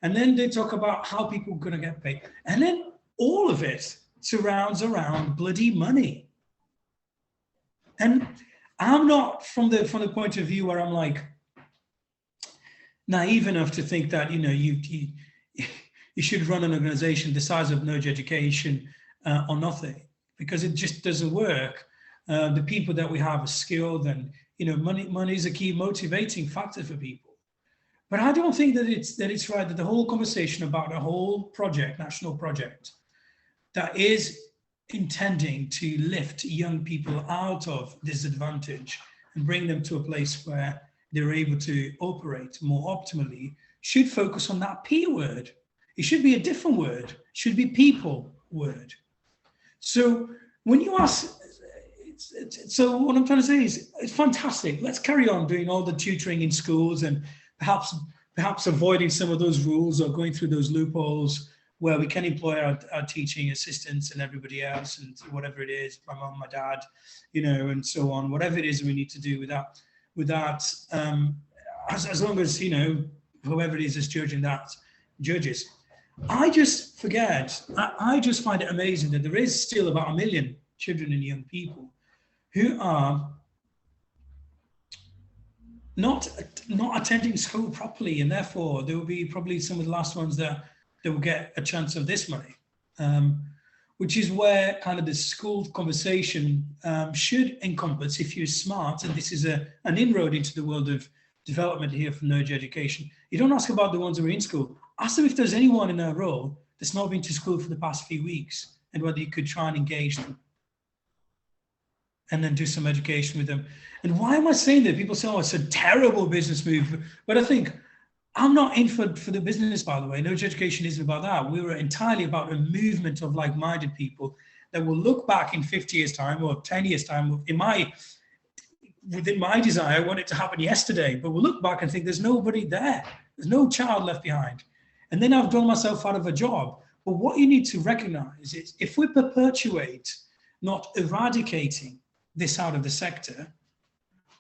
And then they talk about how people are going to get paid. And then all of it surrounds around bloody money. And I'm not from the point of view where I'm like naive enough to think that, you know, you should run an organization the size of Nudge Education or nothing, because it just doesn't work. The people that we have are skilled, and, you know, money is a key motivating factor for people. But I don't think that it's right that the whole conversation about the whole project, national project, that is intending to lift young people out of disadvantage and bring them to a place where they're able to operate more optimally, should focus on that P word. It should be a different word. It should be people word. So when you ask, so what I'm trying to say is, it's fantastic. Let's carry on doing all the tutoring in schools, and perhaps avoiding some of those rules or going through those loopholes where we can employ our teaching assistants and everybody else and whatever it is, my mom, my dad, you know, and so on, whatever it is we need to do with that, as long as, you know, whoever it is that's judging that judges. I just forget, I just find it amazing that there is still about 1 million children and young people who are not attending school properly, and therefore they will be probably some of the last ones that will get a chance of this money, which is where kind of the school conversation should encompass, if you're smart, and this is an inroad into the world of development here from Nudge Education. You don't ask about the ones who are in school. Ask them if there's anyone in their role that's not been to school for the past few weeks, and whether you could try and engage them and then do some education with them. And why am I saying that? People say, oh, it's a terrible business move. But I think, I'm not in for the business, by the way. Nudge Education isn't about that. We were entirely about a movement of like-minded people that will look back in 50 years' time or 10 years' time. Within my desire, I want it to happen yesterday, but we'll look back and think there's nobody there. There's no child left behind. And then I've done myself out of a job. But what you need to recognize is, if we perpetuate, not eradicating this out of the sector,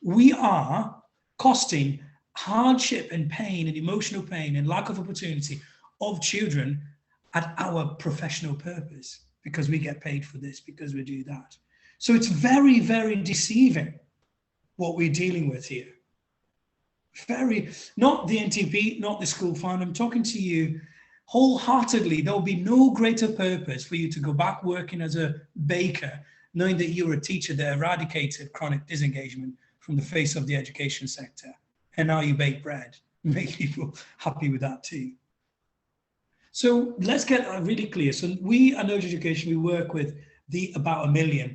we are costing hardship and pain and emotional pain and lack of opportunity of children at our professional purpose, because we get paid for this, because we do that. So it's very, very deceiving what we're dealing with here. Very, not the NTP, not the school fund. I'm talking to you wholeheartedly. There'll be no greater purpose for you to go back working as a baker, knowing that you're a teacher that eradicated chronic disengagement from the face of the education sector. And now you bake bread, make people happy with that too. So let's get really clear. So we at Nudge Education, we work with about 1 million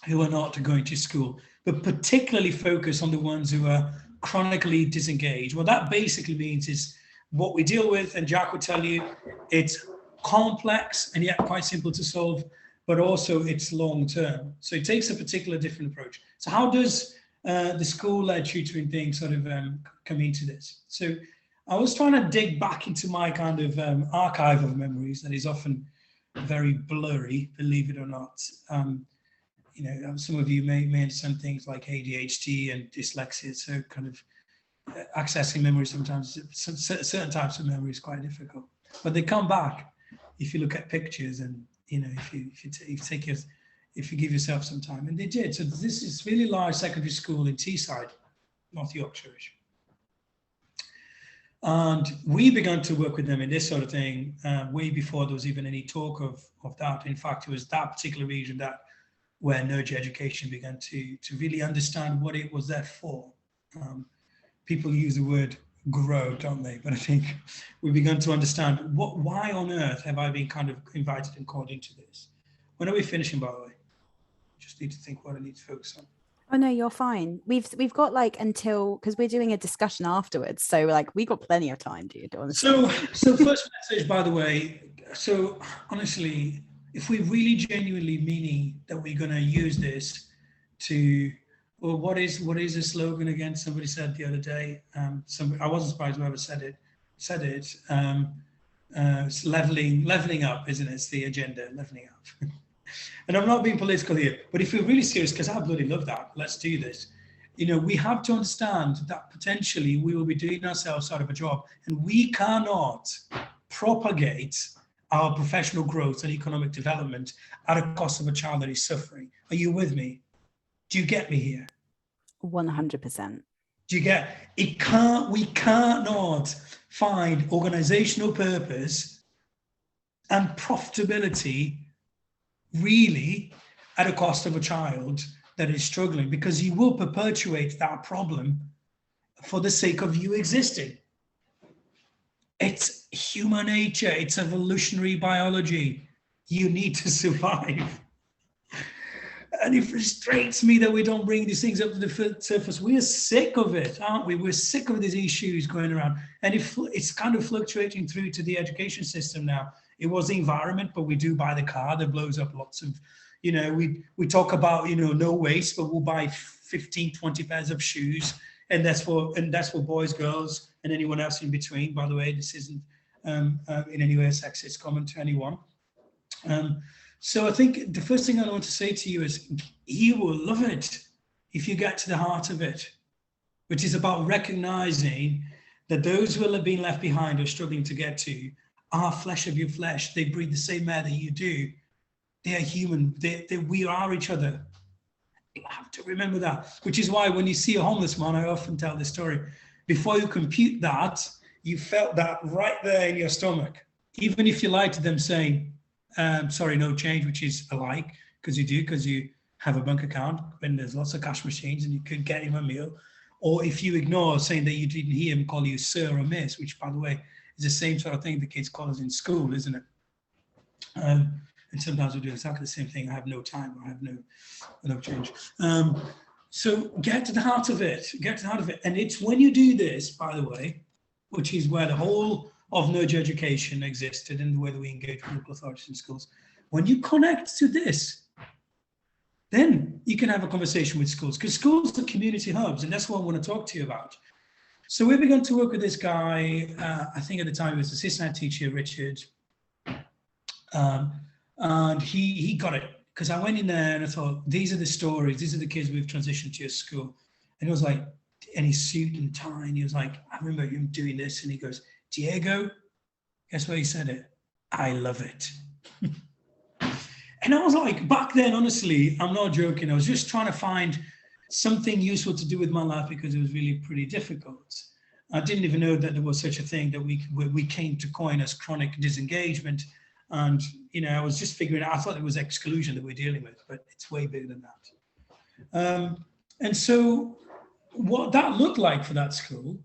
who are not going to school, but particularly focus on the ones who are chronically disengaged. What that basically means is, what we deal with, and Jack will tell you, it's complex and yet quite simple to solve, but also it's long term. So it takes a particular different approach. So how does the school-led tutoring thing sort of come into this? So I was trying to dig back into my kind of archive of memories that is often very blurry, believe it or not. You know, some of you may understand things like ADHD and dyslexia, so kind of accessing memory sometimes, certain types of memory is quite difficult. But they come back if you look at pictures, and, you know, if you give yourself some time, and they did. So this is really large secondary school in Teesside, North Yorkshire-ish. And we began to work with them in this sort of thing way before there was even any talk of that. In fact, it was that particular region where Nudge Education began to really understand what it was there for. People use the word grow, don't they? But I think we began to understand why on earth have I been kind of invited and called into this? When are we finishing, by the way? Just need to think what I need to focus on. Oh no, you're fine. We've got like until, because we're doing a discussion afterwards, so like we got plenty of time, dude. Honestly. So first message, by the way. So honestly, if we really genuinely meaning that we're going to use this to Well, what is the slogan again? Somebody said the other day. I wasn't surprised whoever said it. It's leveling up, isn't it? It's the agenda, leveling up. And I'm not being political here, but if we're really serious, because I bloody love that, let's do this. You know, we have to understand that potentially we will be doing ourselves out of a job, and we cannot propagate our professional growth and economic development at a cost of a child that is suffering. Are you with me? Do you get me here? 100%. Do you get it? We cannot find organizational purpose and profitability really at a cost of a child that is struggling, because you will perpetuate that problem for the sake of you existing. It's human nature, it's evolutionary biology. You need to survive. And it frustrates me that we don't bring these things up to the surface. We are sick of it, aren't we? We're sick of these issues going around. And it's kind of fluctuating through to the education system now. It was the environment, but we do buy the car that blows up lots of, you know, we talk about, you know, no waste, but we'll buy 15, 20 pairs of shoes. And that's for boys, girls, and anyone else in between. By the way, this isn't in any way a sexist comment to anyone. So I think the first thing I want to say to you is you will love it if you get to the heart of it, which is about recognizing that those who have been left behind or struggling to get to are flesh of your flesh. They breathe the same air that you do. They are human. We are each other. You have to remember that, which is why when you see a homeless man, I often tell this story. Before you compute that, you felt that right there in your stomach. Even if you lied to them saying, sorry, no change, which is a lie, because you have a bank account when there's lots of cash machines and you could get him a meal. Or if you ignore saying that you didn't hear him call you sir or miss, which, by the way, is the same sort of thing the kids call us in school, isn't it? And sometimes we do exactly the same thing. I have no time, or I have no change. So get to the heart of it, And it's when you do this, by the way, which is where the whole of nudge education existed and the way that we engage with local authorities in schools. When you connect to this, then you can have a conversation with schools, because schools are community hubs, and that's what I want to talk to you about. So we began to work with this guy, I think at the time he was assistant teacher, Richard, and he got it, because I went in there and I thought, these are the stories, these are the kids we've transitioned to your school. And it was like, and his suit and tie, and he was like, I remember him doing this, and he goes, Diego, guess what he said it? I love it. And I was like, back then, honestly, I'm not joking, I was just trying to find something useful to do with my life because it was really pretty difficult. I didn't even know that there was such a thing that we came to coin as chronic disengagement. And, you know, I was just figuring out, I thought it was exclusion that we're dealing with, but it's way bigger than that. And so what that looked like for that school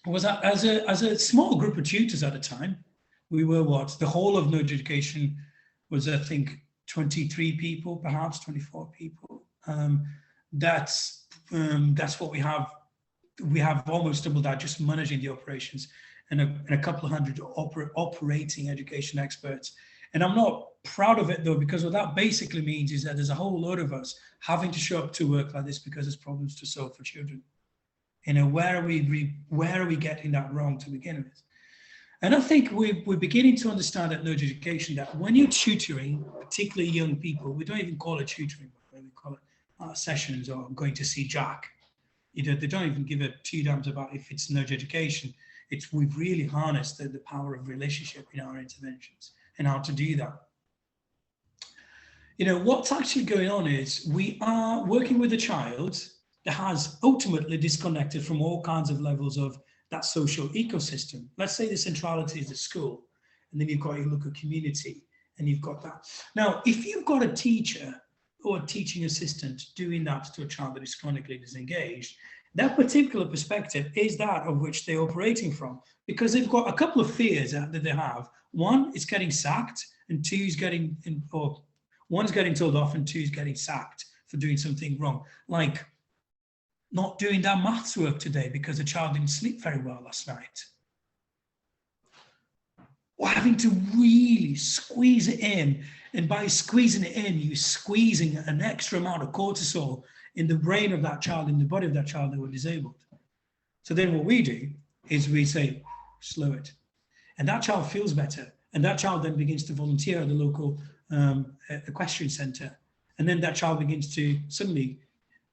was that as a small group of tutors at the time, we were the whole of nudge education was, I think, 23 people, perhaps 24 people. That's what we have. We have almost double that, just managing the operations, and a couple of hundred operating education experts. And I'm not proud of it though, because what that basically means is that there's a whole load of us having to show up to work like this because there's problems to solve for children. You know, where are we getting that wrong to begin with? And I think we're beginning to understand at nudge education that when you're tutoring, particularly young people, we don't even call it tutoring, we call it sessions or going to see Jack. You know, they don't even give a two damns about if it's nudge education. We've really harnessed the power of relationship in our interventions and how to do that. You know, what's actually going on is we are working with a child that has ultimately disconnected from all kinds of levels of that social ecosystem. Let's say the centrality is the school, and then you've got your local community, and you've got that. Now, if you've got a teacher or a teaching assistant doing that to a child that is chronically disengaged, that particular perspective is that of which they're operating from, because they've got a couple of fears that they have. One is getting sacked, and one's getting told off, and two is getting sacked for doing something wrong, like not doing that maths work today because the child didn't sleep very well last night. Or having to really squeeze it in. And by squeezing it in, you're squeezing an extra amount of cortisol in the brain of that child, in the body of that child, that were disabled. So then what we do is we say, slow it. And that child feels better. And that child then begins to volunteer at the local equestrian center. And then that child begins to suddenly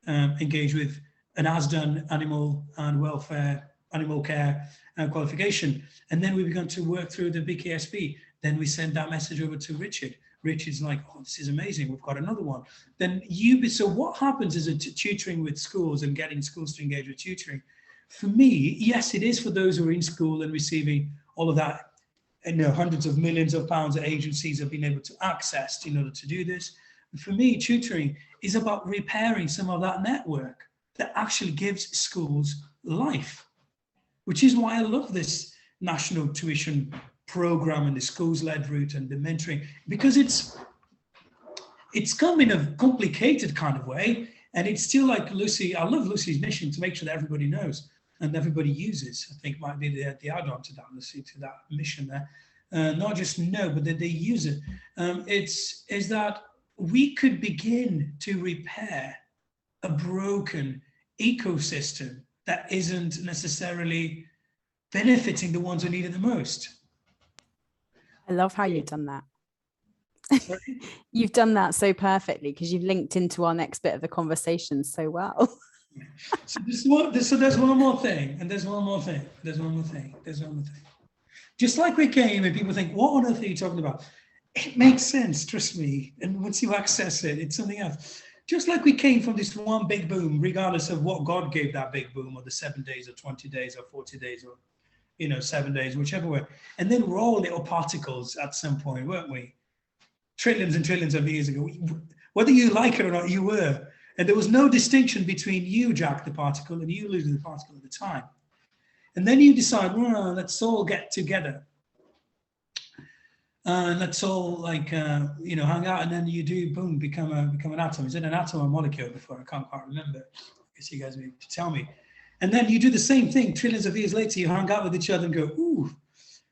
engage with an ASDAN animal and welfare, animal care qualification. And then we began to work through the BKSP. Then we send that message over to Richard. Richard's like, oh, this is amazing. We've got another one. Then so what happens is tutoring with schools and getting schools to engage with tutoring. For me, yes, it is for those who are in school and receiving all of that, hundreds of millions of pounds that agencies have been able to access in order to do this. But for me, tutoring is about repairing some of that network that actually gives schools life, which is why I love this national tuition program and the schools-led route and the mentoring, because it's come in a complicated kind of way, and it's still like Lucy. I love Lucy's mission to make sure that everybody knows and everybody uses. I think might be the add-on to that, Lucy, to that mission there. Not just know, but that they use it. Is that we could begin to repair a broken ecosystem that isn't necessarily benefiting the ones who need it the most. I love how you've done that. You've done that so perfectly, because you've linked into our next bit of the conversation so well. So there's one more thing, and there's one more thing. Just like we came and people think, what on earth are you talking about? It makes sense, trust me. And once you access it, it's something else. Just like we came from this one big boom, regardless of what God gave that big boom, or the 7 days or 20 days or 40 days or 7 days, whichever way. And then we're all little particles at some point, weren't we? Trillions and trillions of years ago. Whether you like it or not, you were. And there was no distinction between you, Jack the particle, and you, Lulu the particle at the time. And then you decide, well, let's all get together. And let's all hang out, and then you do, boom, become an atom. Is it an atom or molecule before? I can't quite remember. I guess you guys need to tell me. And then you do the same thing. Trillions of years later, you hang out with each other and go, ooh,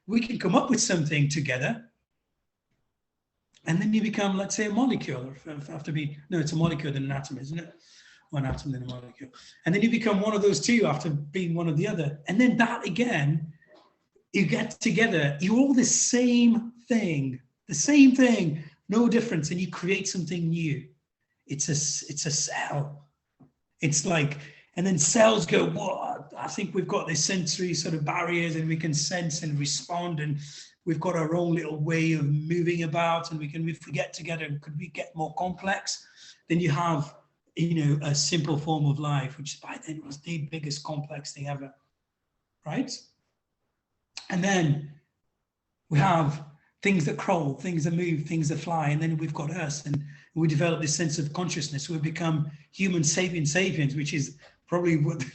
we can come up with something together. And then you become, let's say, a molecule. It's a molecule then an atom, isn't it? One atom then a molecule. And then you become one of those two after being one of the other. And then that again, you get together, you're all the same thing, no difference, and you create something new. It's a cell. It's like, and then cells go, what? I think we've got this sensory sort of barriers, and we can sense and respond, and we've got our own little way of moving about, and if we get together, could we get more complex? Then you have, a simple form of life, which by then was the biggest complex thing ever, right? And then we have things that crawl, things that move, things that fly, and then we've got us, and we develop this sense of consciousness. We become human sapiens, which is probably what the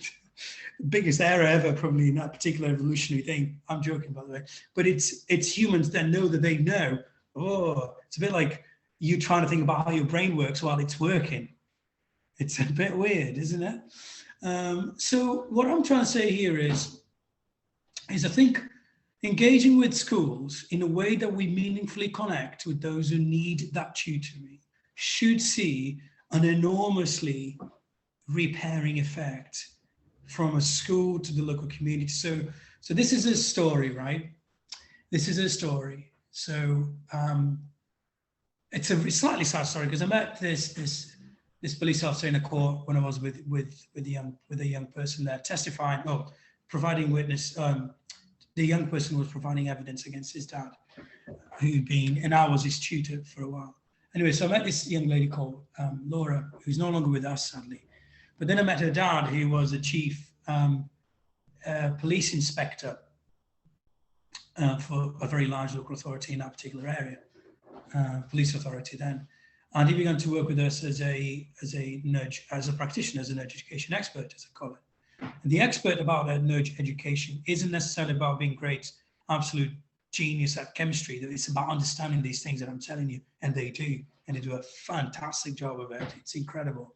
biggest error ever, probably in that particular evolutionary thing. I'm joking, by the way. But it's humans that know that they know. Oh, it's a bit like you trying to think about how your brain works while it's working. It's a bit weird, isn't it? So what I'm trying to say here is I think engaging with schools in a way that we meaningfully connect with those who need that tutoring should see an enormously repairing effect from a school to the local community. So this is a story, right? This is a story. So it's a slightly sad story, because I met this police officer in a court when I was with a young person there testifying, providing witness. The young person was providing evidence against his dad, who'd been, and I was his tutor for a while. Anyway, so I met this young lady called Laura, who's no longer with us, sadly. But then I met her dad, who was a chief police inspector for a very large local authority in that particular area, police authority then. And he began to work with us as a practitioner, as a nudge education expert, as I call it. And the expert about that nudge education isn't necessarily about being great, absolute genius at chemistry. It's about understanding these things that I'm telling you, and they do. And they do a fantastic job of it. It's incredible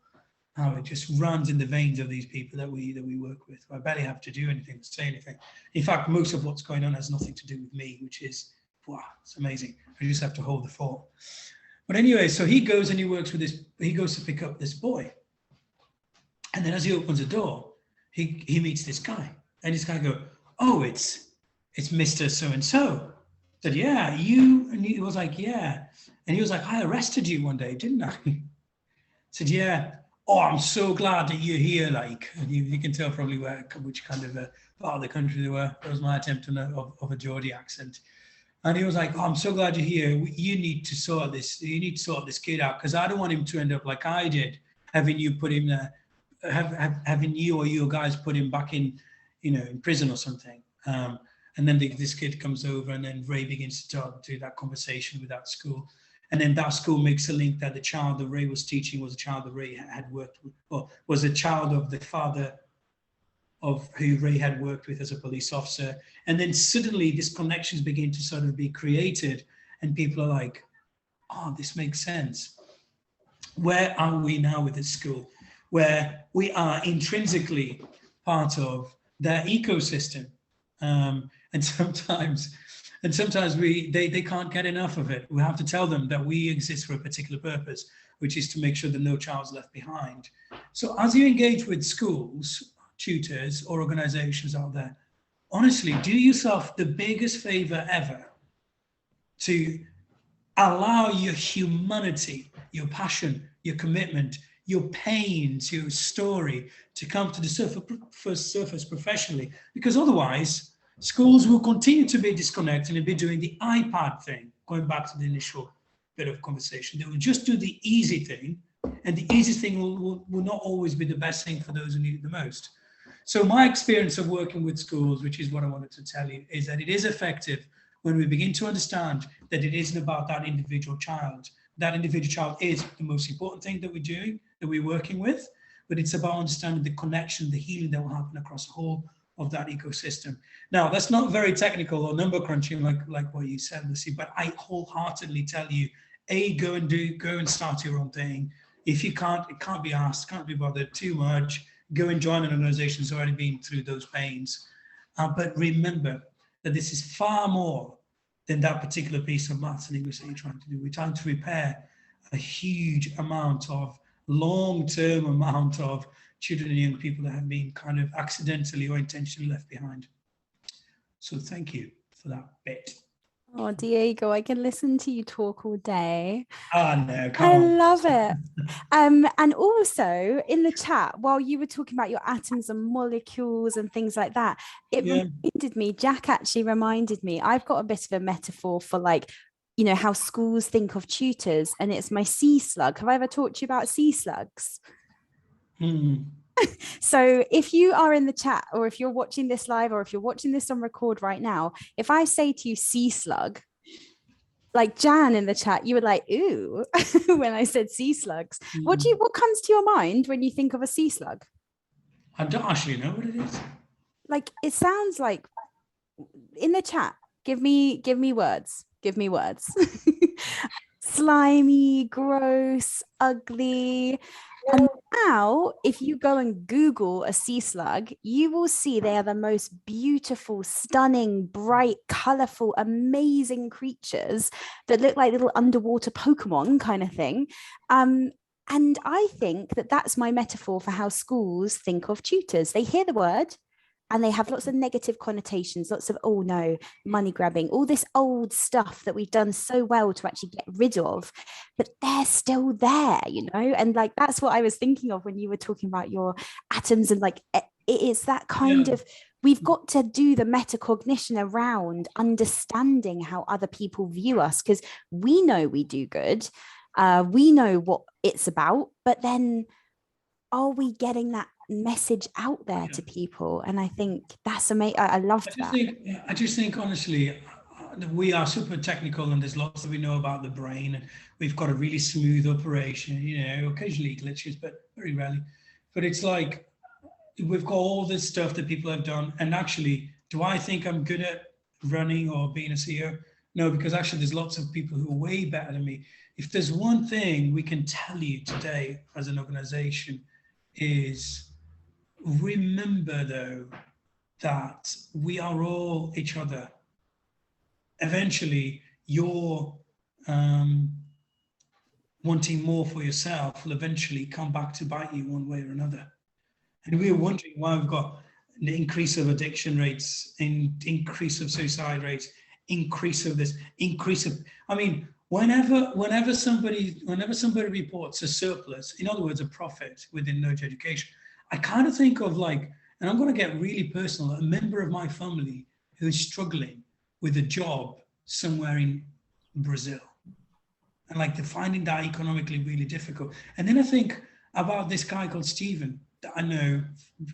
how it just runs in the veins of these people that we work with. I barely have to do anything, to say anything. In fact, most of what's going on has nothing to do with me, which is, wow, it's amazing. I just have to hold the fort. But anyway, so he goes and he works with this, he goes to pick up this boy. And then as he opens the door, he meets this guy, and this guy go, "Oh, it's Mr. So-and-so." Said, "Yeah, you," and he was like, "Yeah." And he was like, "I arrested you one day, didn't I?" Said, "Yeah." "Oh, I'm so glad that you're here." Like, and you can tell probably which kind of part of the country they were. That was my attempt of a Geordie accent. And he was like, "Oh, I'm so glad you're here. You need to sort this. You need to sort this kid out, because I don't want him to end up like I did, having you put him there, having you or your guys put him back in, in prison or something." And then this kid comes over, and then Ray begins to talk to that conversation with that school. And then that school makes a link that the child that Ray was teaching was a child that Ray had worked with, or was a child of the father of who Ray had worked with as a police officer. And then suddenly these connections begin to sort of be created, and people are like, "Oh, this makes sense." Where are we now with this school? Where we are intrinsically part of their ecosystem. And sometimes they can't get enough of it. We have to tell them that we exist for a particular purpose, which is to make sure that no child's left behind. So as you engage with schools, tutors, or organizations out there, honestly, do yourself the biggest favor ever to allow your humanity, your passion, your commitment, your pains, your story to come to the surface professionally, because otherwise schools will continue to be disconnected and be doing the iPad thing, going back to the initial bit of conversation. They will just do the easy thing, and the easiest thing will not always be the best thing for those who need it the most. So my experience of working with schools, which is what I wanted to tell you, is that it is effective when we begin to understand that it isn't about that individual child. That individual child is the most important thing that we're doing, that we're working with, but it's about understanding the connection, the healing that will happen across the whole of that ecosystem. Now, that's not very technical or number crunching like what you said, Lucy, but I wholeheartedly tell you, go and start your own thing. If you can't, it can't be asked, can't be bothered too much, go and join an organization that's already been through those pains. But remember that this is far more than that particular piece of maths and English that you're trying to do. We're trying to repair a huge amount of long-term amount of children and young people that have been kind of accidentally or intentionally left behind. So thank you for that bit. Oh, Diego, I can listen to you talk all day. Oh, no, come I on. love it. And also in the chat, while you were talking about your atoms and molecules and things like that, it reminded me, Jack actually reminded me, I've got a bit of a metaphor for like, how schools think of tutors, and it's my sea slug. Have I ever talked to you about sea slugs? So if you are in the chat, or if you're watching this live, or if you're watching this on record right now, if I say to you sea slug, like Jan in the chat, you were like, ooh, when I said sea slugs. What comes to your mind when you think of a sea slug? I don't actually know what it is. Like, it sounds like, in the chat, give me words. Give me words. Slimy, gross, ugly. And now, if you go and Google a sea slug, you will see they are the most beautiful, stunning, bright, colorful, amazing creatures that look like little underwater Pokemon kind of thing. And I think that that's my metaphor for how schools think of tutors. They hear the word, and they have lots of negative connotations, lots of, oh no, money grabbing, all this old stuff that we've done so well to actually get rid of, but they're still there, And like, that's what I was thinking of when you were talking about your atoms, and like, it is that kind of, we've got to do the metacognition around understanding how other people view us, because we know we do good. We know what it's about, but then are we getting that message out there to people? And I think that's amazing. I love that. I just think honestly, we are super technical, and there's lots that we know about the brain, and we've got a really smooth operation, occasionally glitches, but very rarely. But it's like, we've got all this stuff that people have done. And actually, do I think I'm good at running or being a CEO? No, because actually there's lots of people who are way better than me. If there's one thing we can tell you today as an organization, is remember though that we are all each other. Eventually your wanting more for yourself will eventually come back to bite you one way or another. And we're wondering why we've got an increase of addiction rates, increase of suicide rates, increase of this, increase of, I mean, whenever somebody reports a surplus, in other words, a profit within Nudge Education, I kind of think of like, and I'm going to get really personal, a member of my family who is struggling with a job somewhere in Brazil. And like they're finding that economically really difficult. And then I think about this guy called Stephen that I know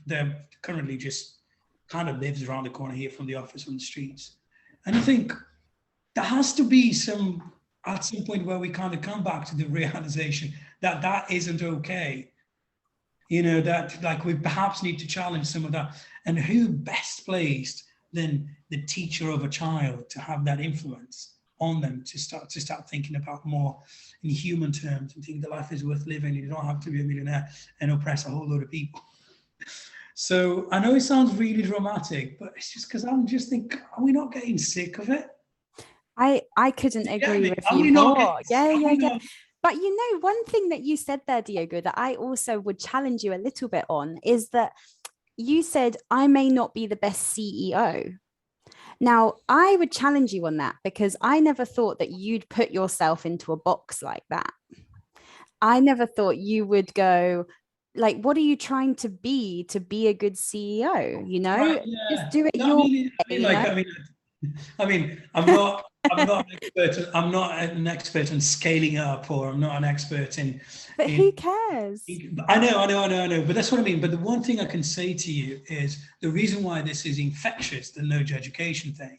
that currently just kind of lives around the corner here from the office on the streets. And I think there has to be at some point where we kind of come back to the realization that that isn't okay. You know, that like we perhaps need to challenge some of that. And who best placed than the teacher of a child to have that influence on them to start thinking about more in human terms and think that life is worth living. You don't have to be a millionaire and oppress a whole load of people. So I know it sounds really dramatic, but it's just because I'm just thinking, are we not getting sick of it? I couldn't agree with you more. Yeah. But you know, one thing that you said there, Diogo, that I also would challenge you a little bit on is that you said, I may not be the best CEO. Now, I would challenge you on that because I never thought that you'd put yourself into a box like that. I never thought you would go, like, what are you trying to be a good CEO? You know, right, yeah. Just do it your way. I mean, I'm not an expert in scaling up, or I'm not an expert in. But who cares? I know. But that's what I mean. But the one thing I can say to you is the reason why this is infectious, the Nudge Education thing,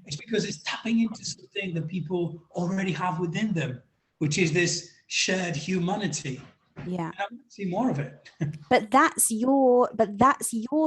is because it's tapping into something that people already have within them, which is this shared humanity. Yeah, I want to see more of it. but that's your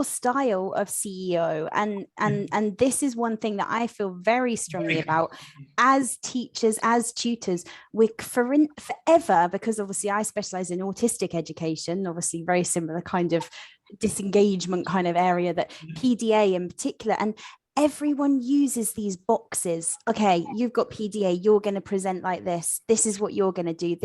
style of CEO, and this is one thing that I feel very strongly about as teachers, as tutors. We're forever, because obviously I specialize in autistic education, obviously very similar kind of disengagement kind of area that PDA in particular, and everyone uses these boxes. Okay, you've got PDA, you're going to present like this is what you're going to do,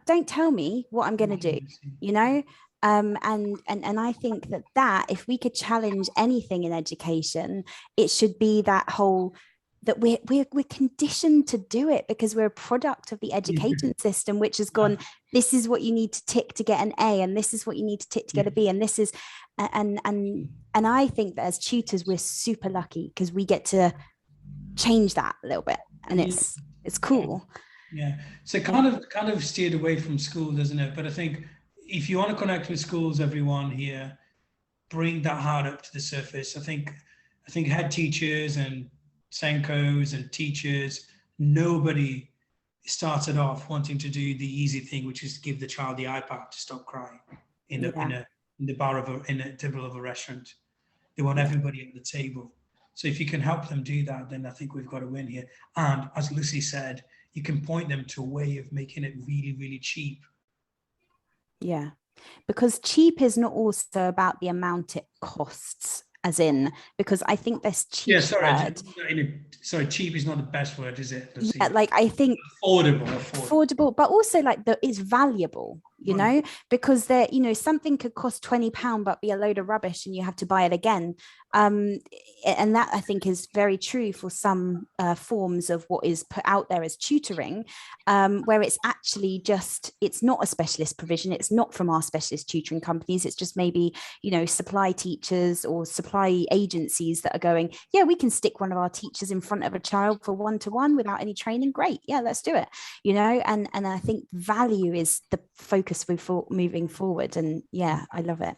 don't tell me what I'm going to do, you know? And I think that if we could challenge anything in education, it should be that whole, that we're conditioned to do it because we're a product of the education system, which has gone, this is what you need to tick to get an A, and this is what you need to tick to get a B, and this is, and I think that as tutors, we're super lucky because we get to change that a little bit, and it's cool. Yeah, so kind of steered away from school, doesn't it? But I think if you want to connect with schools, everyone here, bring that heart up to the surface. I think head teachers and Senkos and teachers, nobody started off wanting to do the easy thing, which is to give the child the iPad to stop crying in the table of a restaurant. They want everybody at the table. So if you can help them do that, then I think we've got a win here. And as Lucy said, you can point them to a way of making it really, really cheap. Yeah, because cheap is not also about the amount it costs, as in, because I think this cheap sorry, cheap is not the best word, is it? Lucy? Yeah, like I think affordable, but also like it's valuable, you know, because there, you know, something could cost £20 but be a load of rubbish and you have to buy it again. And that I think is very true for some forms of what is put out there as tutoring, where it's actually just, it's not a specialist provision. It's not from our specialist tutoring companies. It's just maybe, you know, supply teachers or supply agencies that are going, yeah, we can stick one of our teachers in front of a child for one-to-one without any training. Great. Yeah, let's do it. You know, and I think value is the focus moving forward. And yeah, I love it.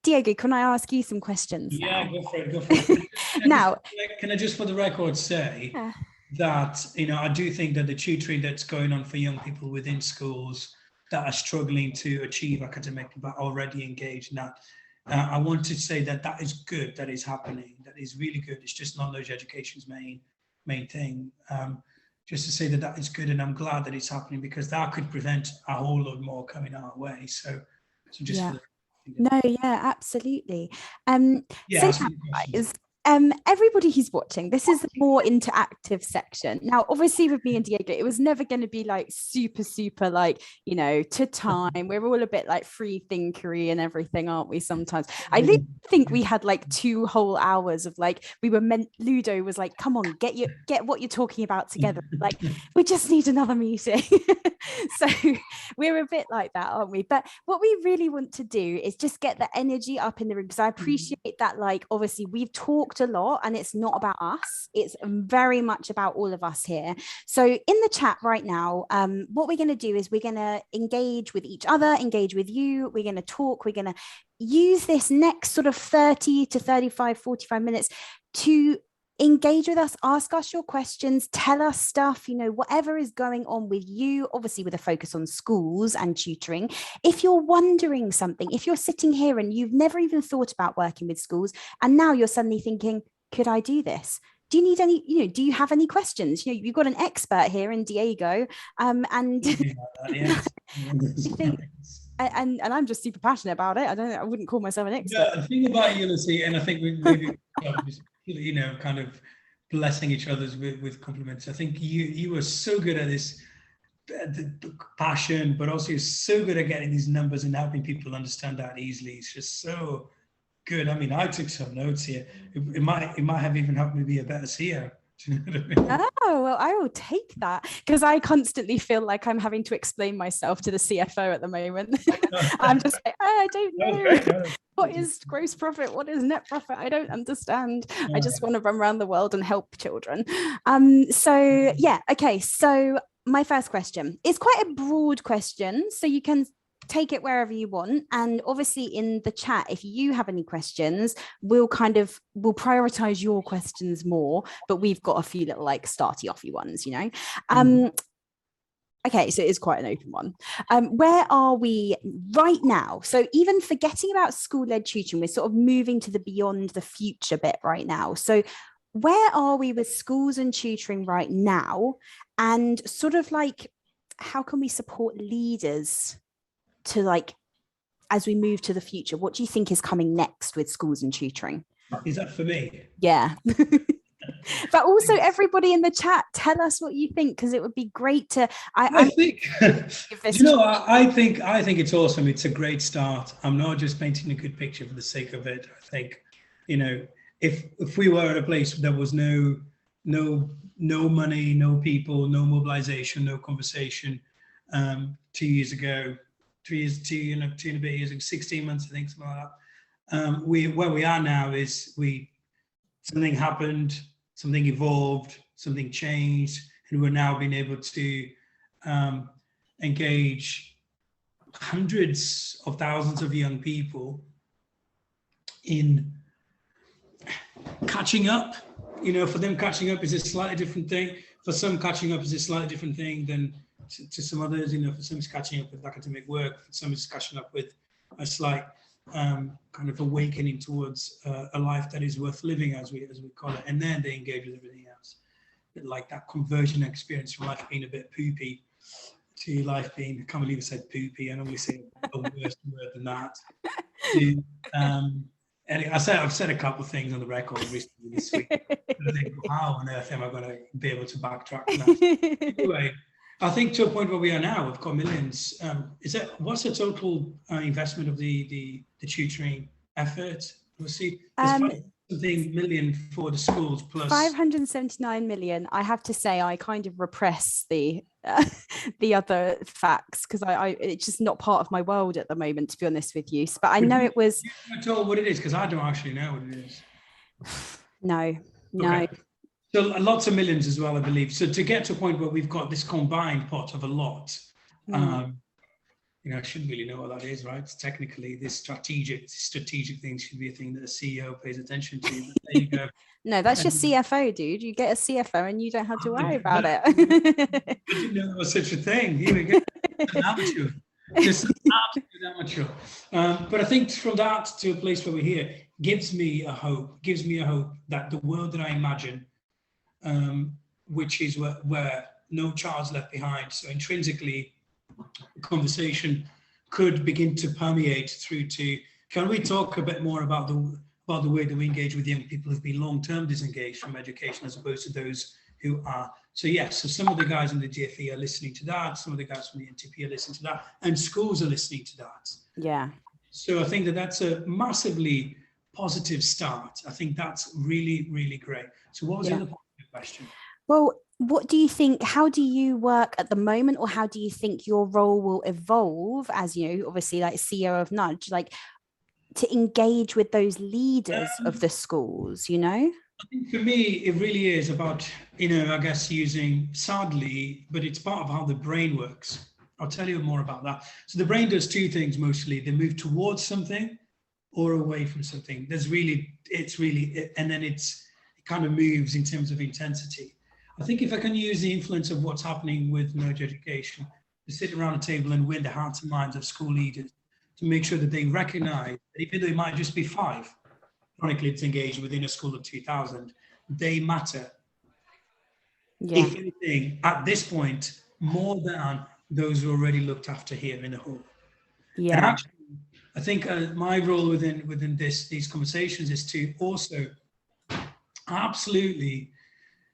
Diogo, can I ask you some questions? Yeah, go for it. Can I just for the record say that, you know, I do think that the tutoring that's going on for young people within schools that are struggling to achieve academic but already engaged in that, I want to say that is good, that is happening, that is really good. It's just not Nudge Education's main thing. Just to say that is good, and I'm glad that it's happening because that could prevent a whole lot more coming our way. So just no, yeah, absolutely. So everybody who's watching, this is a more interactive section. Now, obviously with me and Diego, it was never going to be like super like, you know, to time. We're all a bit like free thinkery and everything, aren't we? Sometimes I think we had like 2 whole hours of like, Ludo was like, come on, get what you're talking about together. Like, we just need another meeting. So we're a bit like that, aren't we? But what we really want to do is just get the energy up in the room, because I appreciate that, like, obviously we've talked a lot and it's not about us, it's very much about all of us here. So in the chat right now, what we're going to do is we're going to engage with each other, engage with you, we're going to talk, we're going to use this next sort of 30 to 35 45 minutes to engage with us, ask us your questions, tell us stuff, you know, whatever is going on with you, obviously with a focus on schools and tutoring. If you're wondering something, if you're sitting here and you've never even thought about working with schools, and now you're suddenly thinking, could I do this? Do you need any, you know, do you have any questions? You know, you've got an expert here in Diego, and and I'm just super passionate about it. I wouldn't call myself an expert. Yeah, the thing about Ulysses, and I think we maybe you know, kind of blessing each other with compliments. I think you were so good at this, the passion, but also you're so good at getting these numbers and helping people understand that easily. It's just so good. I mean, I took some notes here. It might have even helped me be a better CEO. Do you know what I mean? Oh, well, I will take that, because I constantly feel like I'm having to explain myself to the CFO at the moment. I'm just like, I don't know. What is gross profit? What is net profit? I don't understand. I just want to run around the world and help children. So yeah, okay. So my first question is quite a broad question, so you can take it wherever you want. And obviously in the chat, if you have any questions, we'll prioritize your questions more, but we've got a few little like starty offy ones, you know. Okay, so it is quite an open one. Where are we right now? So even forgetting about school-led tutoring, we're sort of moving to the beyond the future bit right now. So where are we with schools and tutoring right now? And sort of like, how can we support leaders to, like, as we move to the future? What do you think is coming next with schools and tutoring? Is that for me? Yeah. But also everybody in the chat, tell us what you think, because it would be great to I think you know, I think it's awesome. It's a great start. I'm not just painting a good picture for the sake of it. I think, you know, if we were at a place where there was no money, no people, no mobilization, no conversation 2 years ago, 2 and a bit years ago, 16 months, I think, something like that. Where we are now is something happened, something evolved, something changed, and we're now being able to engage hundreds of thousands of young people in catching up. You know, for them, catching up is a slightly different thing. For some, catching up is a slightly different thing than to some others. You know, for some, it's catching up with academic work. For some, it's catching up with a slight kind of awakening towards a life that is worth living, as we call it, and then they engage with everything else. Like that conversion experience from life being a bit poopy to life being, I can't believe I said poopy, I normally say a worse word than that. To, and I've said a couple of things on the record recently this week. I think, how on earth am I going to be able to backtrack from that? Anyway, I think to a point where we are now, we've got millions. What's the total investment of the tutoring effort? We'll see. Something million for the schools plus 579 million. I have to say, I kind of repress the other facts, because it's just not part of my world at the moment, to be honest with you. But I know it was. You can tell what it is, because I don't actually know what it is. No. Okay. So lots of millions as well, I believe. So to get to a point where we've got this combined pot of a lot, you know, I shouldn't really know what that is, right? Technically, this strategic thing should be a thing that a CEO pays attention to. But there you go. No, that's your CFO, dude. You get a CFO and you don't have to worry about it. I didn't know there was such a thing. Here we go. An amateur. Just an absolute amateur. But I think from that to a place where we're here gives me a hope that the world that I imagine, which is where no child's left behind. So intrinsically, conversation could begin to permeate through to, can we talk a bit more about about the way that we engage with young people who've been long-term disengaged from education as opposed to those who are. So yes, so some of the guys in the GFE are listening to that, some of the guys from the NTP are listening to that, and schools are listening to that. Yeah. So I think that that's a massively positive start. I think that's really, really great. So what was the other part of your question? Well, what do you think, how do you work at the moment, or how do you think your role will evolve as, you know, obviously like CEO of Nudge, like to engage with those leaders of the schools, you know? I think for me, it really is about, you know, I guess using, sadly, but it's part of how the brain works. I'll tell you more about that. So the brain does two things mostly. They move towards something or away from something. And then it kind of moves in terms of intensity. I think if I can use the influence of what's happening with Nudge Education to sit around a table and win the hearts and minds of school leaders, to make sure that they recognize that even though it might just be 5 chronically disengaged within a school of 2,000, they matter. Yeah. If anything, at this point, more than those who are already looked after here in the hall. Yeah. And actually, I think my role within these conversations is to also absolutely,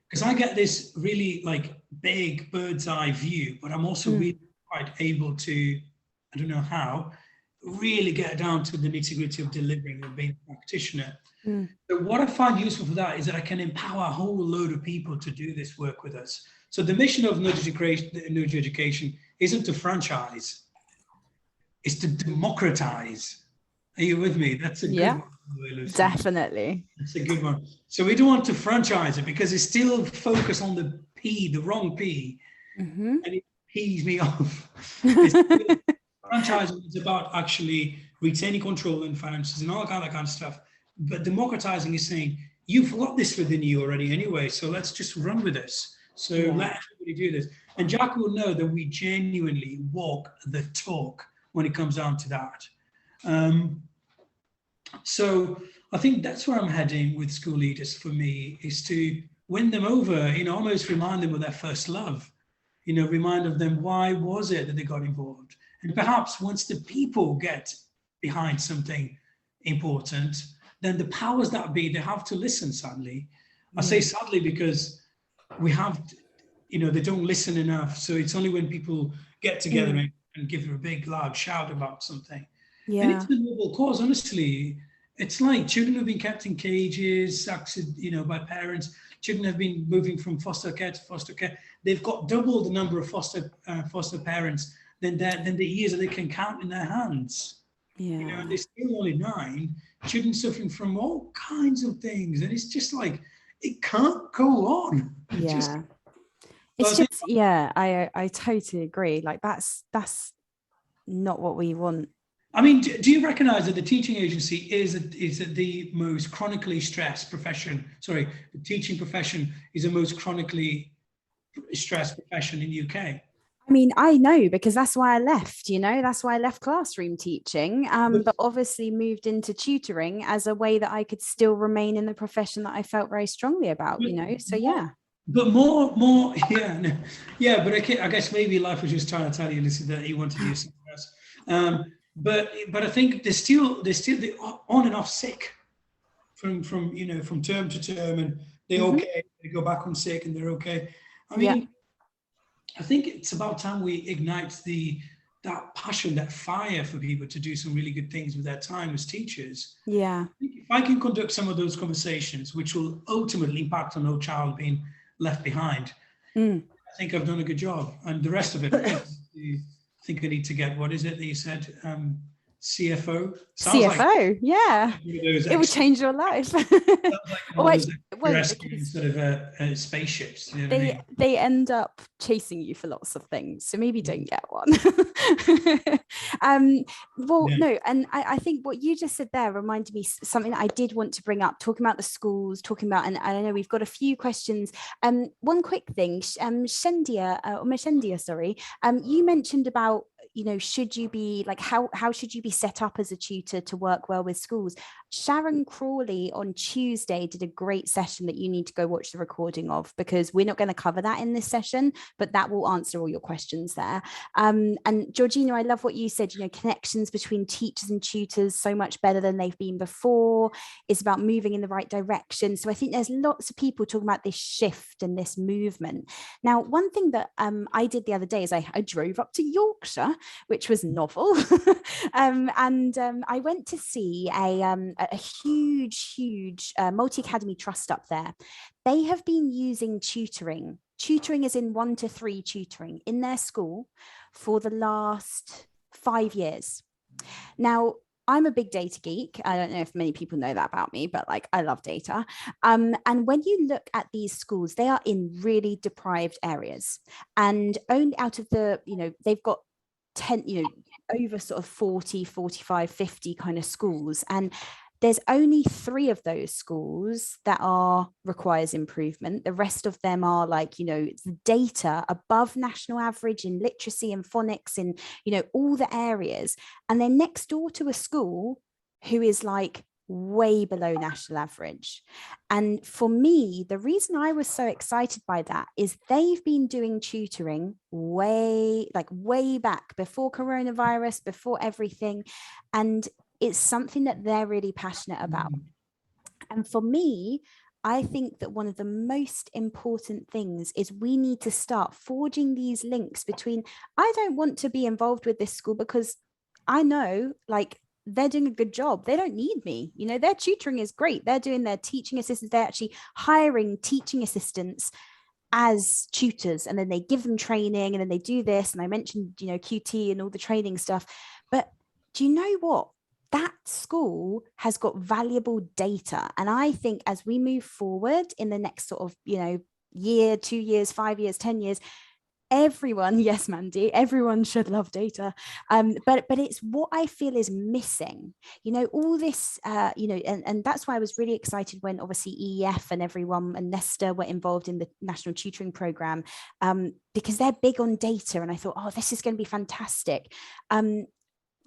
because I get this really like big bird's eye view, but I'm also really quite able to, I don't know how, really get down to the nitty-gritty of delivering and being a practitioner. So what I find useful for that is that I can empower a whole load of people to do this work with us. So the mission of Nudge Education isn't to franchise, it's to democratize. Are you with me? That's a good one. Lucy. Definitely. That's a good one. So we don't want to franchise it because it's still focused on the P, the wrong P, and it pees me off. Franchising is about actually retaining control and finances and all that kind of stuff. But democratizing is saying, you've got this within you already anyway, so let's just run with this. So let everybody do this. And Jack will know that we genuinely walk the talk when it comes down to that. So I think that's where I'm heading with school leaders for me, is to win them over, you know, almost remind them of their first love, you know, remind of them, why was it that they got involved? And perhaps once the people get behind something important, then the powers that be, they have to listen, sadly. I say sadly because we have, you know, they don't listen enough. So it's only when people get together and give a big loud shout about something. And it's a noble cause, honestly. It's like children have been kept in cages, you know, by parents. Children have been moving from foster care to foster care. They've got double the number of foster parents than the years that they can count in their hands. You know, and they're still only 9. Children suffering from all kinds of things, and it's just like it can't go on. I totally agree. Like that's not what we want. I mean, do you recognize that the teaching agency is the most chronically stressed profession? Sorry, the teaching profession is the most chronically stressed profession in the UK. I mean, I know, because that's why I left, you know, that's why I left classroom teaching, but obviously moved into tutoring as a way that I could still remain in the profession that I felt very strongly about, you know, so But more, but I guess maybe life was just trying to tell you, Lucy, that you want to do something else. But I think there's still the on and off sick from term to term, and they're okay, they go back on sick and they're okay. I mean, I think it's about time we ignite that passion, that fire for people to do some really good things with their time as teachers. Yeah. If I can conduct some of those conversations, which will ultimately impact on no child being left behind, I think I've done a good job. And the rest of it, I think I need to get, what is it that you said? CFO? Sounds CFO, it will change your life. Sort of spaceships. You know they end up chasing you for lots of things, so maybe don't get one. No, and I think what you just said there reminded me something that I did want to bring up, talking about the schools, and I know we've got a few questions. One quick thing, Meshendia, sorry, you mentioned about you know, should you be like, how should you be set up as a tutor to work well with schools? Sharon Crawley on Tuesday did a great session that you need to go watch the recording of, because we're not going to cover that in this session, but that will answer all your questions there. And Georgina, I love what you said, you know, connections between teachers and tutors so much better than they've been before. It's about moving in the right direction. So I think there's lots of people talking about this shift and this movement. Now, one thing that I did the other day is I drove up to Yorkshire, which was novel. I went to see a huge multi-academy trust up there. They have been using tutoring as in 1 to 3 tutoring in their school for the last 5 years. Now, I'm a big data geek. I don't know if many people know that about me, but like, I love data. And when you look at these schools, they are in really deprived areas, and only out of the, you know, they've got 10, you know, over sort of 40, 45, 50 kind of schools. And there's only 3 of those schools that requires improvement. The rest of them are like, you know, the data above national average in literacy and phonics in, you know, all the areas. And they're next door to a school who is like way below national average. And for me, the reason I was so excited by that is they've been doing tutoring way back before coronavirus, before everything. And it's something that they're really passionate about. And for me, I think that one of the most important things is we need to start forging these links between, I don't want to be involved with this school because I know like they're doing a good job. They don't need me. You know, their tutoring is great. They're doing their teaching assistants. They're actually hiring teaching assistants as tutors, and then they give them training, and then they do this. And I mentioned, you know, QT and all the training stuff. But do you know what? That school has got valuable data. And I think as we move forward in the next sort of, you know, year, 2 years, 5 years, 10 years, everyone, yes, Mandy, everyone should love data. But it's what I feel is missing, you know, all this, you know, and that's why I was really excited when obviously EEF and everyone and Nesta were involved in the National Tutoring Programme, because they're big on data. And I thought, oh, this is going to be fantastic.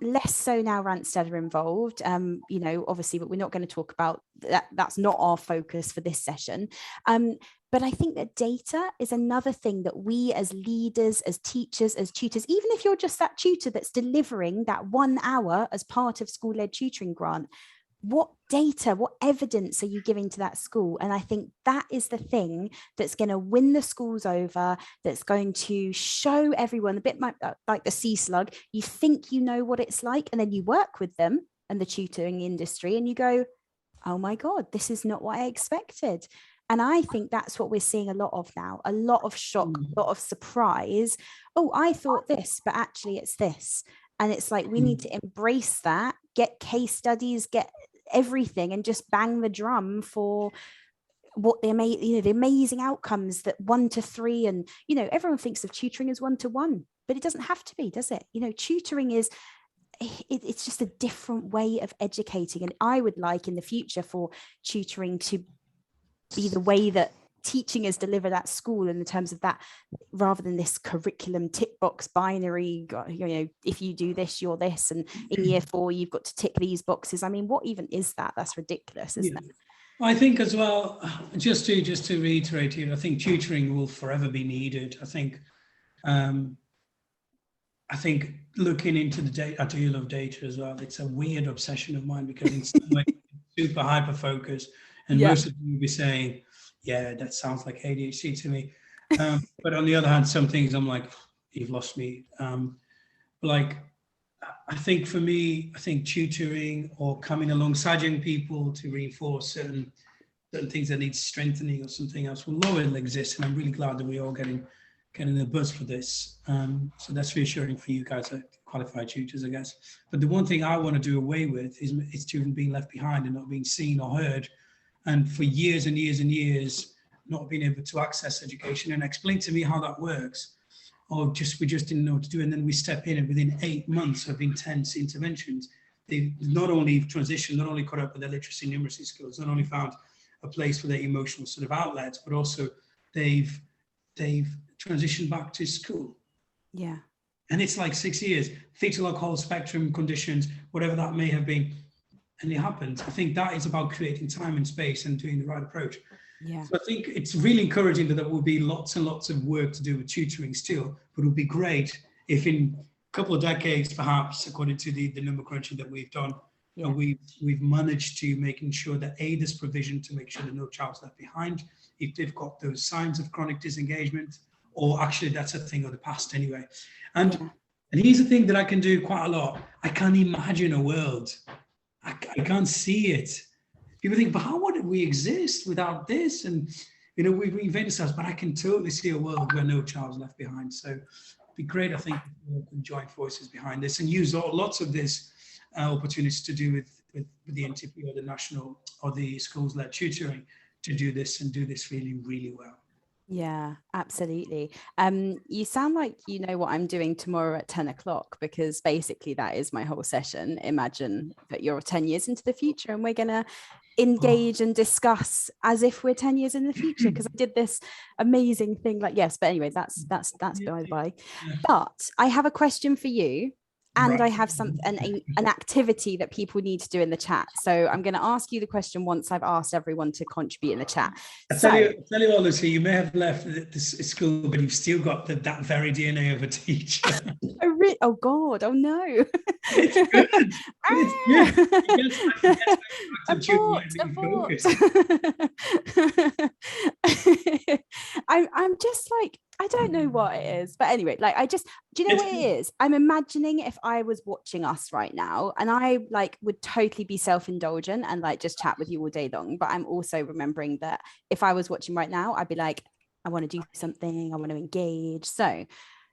Less so now Randstad are involved, you know, obviously, but we're not going to talk about that. That's not our focus for this session. But I think that data is another thing that we as leaders, as teachers, as tutors, even if you're just that tutor that's delivering that 1 hour as part of school-led tutoring grant, what data, what evidence are you giving to that school? And I think that is the thing that's going to win the schools over, that's going to show everyone, a bit like the sea slug. You think you know what it's like, and then you work with them and the tutoring industry and you go, oh my God, this is not what I expected. And I think that's what we're seeing a lot of now, a lot of shock, a lot of surprise. Oh, I thought this, but actually it's this. And it's like, we need to embrace that, get case studies, get everything, and just bang the drum for what the amazing outcomes that 1 to 3. And, you know, everyone thinks of tutoring as 1 to 1, but it doesn't have to be, does it? You know, tutoring is, it's just a different way of educating. And I would like in the future for tutoring to be the way that teaching is delivered at school, in terms of that, rather than this curriculum tick box binary, you know, if you do this, you're this, and in year 4 you've got to tick these boxes. I mean, what even is that? That's ridiculous, isn't it? I think as well, just to reiterate here, I think tutoring will forever be needed. I think looking into the data, I do love data as well. It's a weird obsession of mine, because in some way it's super hyper focused, and most of you will be saying, yeah, that sounds like ADHD to me. But on the other hand, some things I'm like, you've lost me. Like, I think for me, I think tutoring or coming alongside young people to reinforce certain things that need strengthening or something else will always exist. And I'm really glad that we're all getting the buzz for this. So that's reassuring for you guys, qualified tutors, I guess. But the one thing I want to do away with is students being left behind and not being seen or heard. And for years and years and years, not being able to access education. And explain to me how that works. Or we just didn't know what to do. And then we step in, and within 8 months of intense interventions, they not only transitioned, not only caught up with their literacy and numeracy skills, not only found a place for their emotional sort of outlets, but also they've transitioned back to school. Yeah. And it's like 6 years, fetal alcohol spectrum conditions, whatever that may have been. And it happens. I think that is about creating time and space and doing the right approach. Yeah. So I think it's really encouraging that there will be lots and lots of work to do with tutoring still, but it would be great if in a couple of decades, perhaps, according to the number crunching that we've done, Yeah. we've managed to making sure that there's provision to make sure that no child's left behind if they've got those signs of chronic disengagement, or actually that's a thing of the past anyway. And here's the thing that I can do quite a lot. I can't imagine a world. I can't see it. People think, but how would we exist without this? And, you know, we reinvent ourselves, but I can totally see a world where no child's left behind. So it'd be great, I think, if we can join forces behind this and use lots of this opportunities to do with the NTP or the national or the schools-led tutoring to do this and do this really, really well. Yeah, absolutely. You sound like you know what I'm doing tomorrow at 10 o'clock, because basically that is my whole session. Imagine that you're 10 years into the future and we're going to engage and discuss as if we're 10 years in the future, because I did this amazing thing like, yes, but anyway, that's by the by. But I have a question for you. And I have an activity that people need to do in the chat. So I'm going to ask you the question once I've asked everyone to contribute in the chat. I tell you all, Lucy, you may have left this school, but you've still got that very DNA of a teacher. Oh God! Oh no! It's good. I'm just like, I don't know what it is, but anyway, like do you know what it is? I'm imagining if I was watching us right now, and I like would totally be self-indulgent and like just chat with you all day long. But I'm also remembering that if I was watching right now, I'd be like, I want to do something, I want to engage. So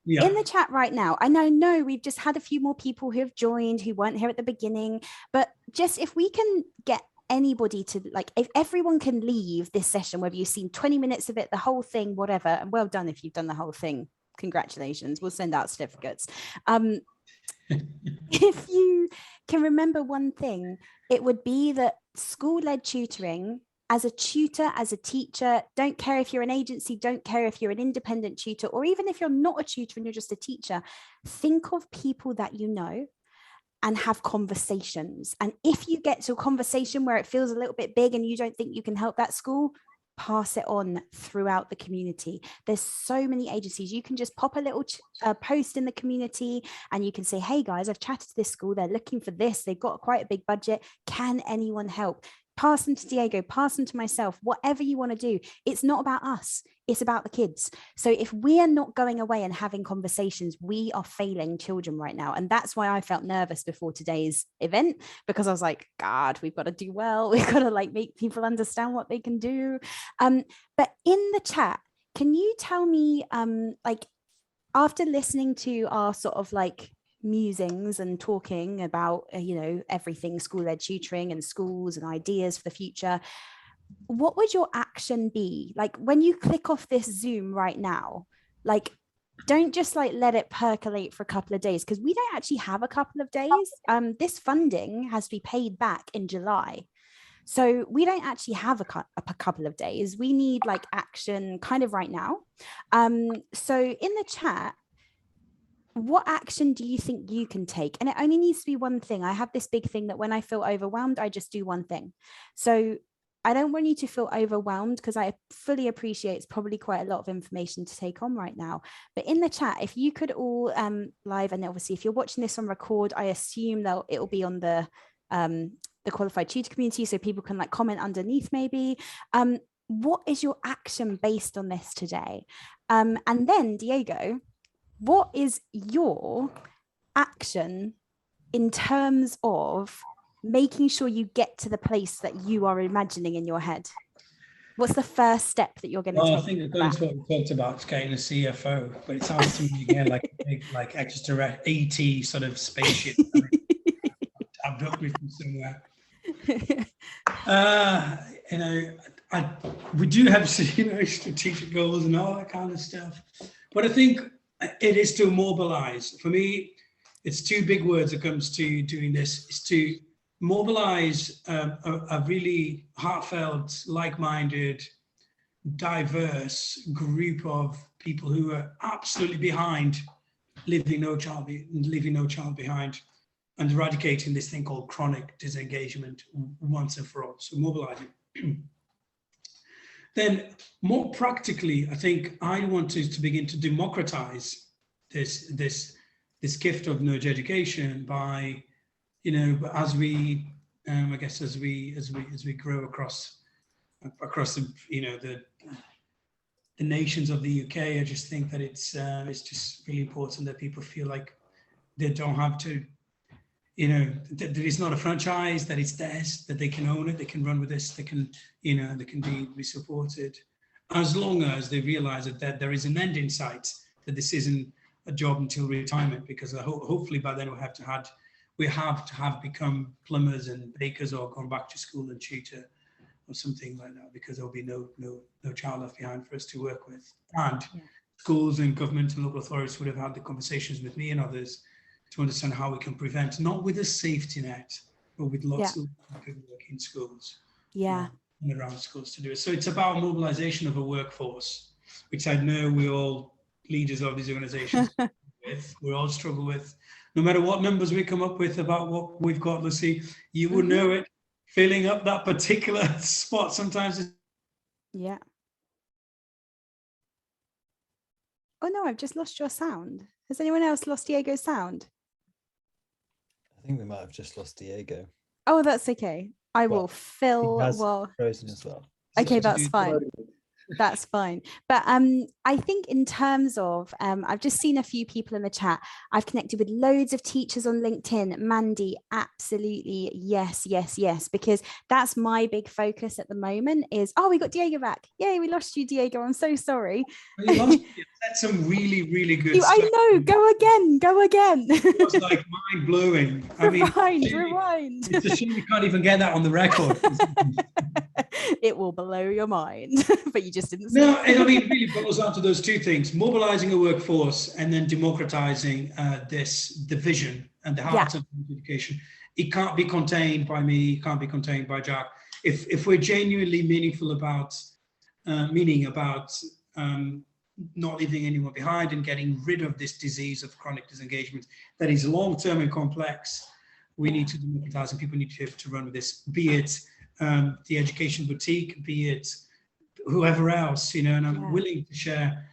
in the chat right now, I know we've just had a few more people who have joined who weren't here at the beginning, but just if we can get anybody to, like, if everyone can leave this session, whether you've seen 20 minutes of it, the whole thing, whatever, and well done if you've done the whole thing, congratulations, we'll send out certificates. If you can remember one thing, it would be that school-led tutoring, as a tutor, as a teacher, don't care if you're an agency, don't care if you're an independent tutor, or even if you're not a tutor and you're just a teacher, think of people that you know and have conversations. And if you get to a conversation where it feels a little bit big and you don't think you can help that school, pass it on throughout the community. There's so many agencies. You can just pop a little post in the community and you can say, hey guys, I've chatted to this school. They're looking for this. They've got quite a big budget. Can anyone help? Pass them to Diego, pass them to myself, whatever you want to do. It's not about us, it's about the kids. So if we are not going away and having conversations, we are failing children right now. And that's why I felt nervous before today's event, because I was like, God, we've got to do well. We've got to like make people understand what they can do. But in the chat, can you tell me, like, after listening to our sort of like musings and talking about you know, everything school-led tutoring and schools and ideas for the future, what would your action be? Like when you click off this Zoom right now, like don't just like let it percolate for a couple of days, because we don't actually have a couple of days. This funding has to be paid back in July, so we don't actually have a couple of days. We need like action kind of right now. So in the chat, what action do you think you can take? And it only needs to be one thing. I have this big thing that when I feel overwhelmed, I just do one thing. So I don't want you to feel overwhelmed, because I fully appreciate it's probably quite a lot of information to take on right now. But in the chat, if you could all live, and obviously if you're watching this on record, I assume that it will be on the qualified tutor community, so people can like comment underneath maybe. What is your action based on this today? And then Diego, what is your action in terms of making sure you get to the place that you are imagining in your head? What's the first step that you're going to take? I think according to what we talked about, it's getting a CFO, but it sounds to me again like a big, like extra ET sort of spaceship abducted from somewhere. You know, we do have, you know, strategic goals and all that kind of stuff, but I think it is to mobilize. For me, it's two big words that comes to doing this, is to mobilize a really heartfelt, like-minded, diverse group of people who are absolutely behind leaving no child behind, and eradicating this thing called chronic disengagement once and for all. So mobilizing. Then more practically, I think I want to begin to democratize this gift of nudge education by, as we I guess as we grow across the nations of the UK, I just think that it's just really important that people feel like they don't have to, that it's not a franchise, that it's theirs, that they can own it, they can run with this, they can be supported, as long as they realize that there is an end in sight, that this isn't a job until retirement, because hopefully by then we have to have become plumbers and bakers, or gone back to school and tutor or something like that, because there'll be no child left behind for us to work with. And schools and government and local authorities would have had the conversations with me and others to understand how we can prevent, not with a safety net, but with lots of good work in schools and around schools to do it. So it's about mobilization of a workforce, which I know we all leaders of these organizations we all struggle with. No matter what numbers we come up with about what we've got, Lucy, you will know it. Filling up that particular spot sometimes. Yeah. Oh no, I've just lost your sound. Has anyone else lost Diego's sound? I think we might have just lost Diego. Oh, that's okay. I will fill. Frozen as well. Okay, that's fine. That's fine. But I think in terms of, I've just seen a few people in the chat. I've connected with loads of teachers on LinkedIn. Mandy, absolutely. Yes, yes, yes. Because that's my big focus at the moment is, we got Diego back. Yay, we lost you, Diego. I'm so sorry. You lost me. That's some really, really good stuff. I know. Go again. Go again. It was like mind blowing. Rewind. It's a shame you can't even get that on the record. It will blow your mind, but you just didn't see No, and I mean, it really boils down to those two things: mobilizing a workforce and then democratizing the vision and the heart of education. It can't be contained by me. It can't be contained by Jack. If we're genuinely meaningful about not leaving anyone behind and getting rid of this disease of chronic disengagement that is long-term and complex, we need to democratize, and people need to run with this, be it the education boutique, be it whoever else, and I'm willing to share,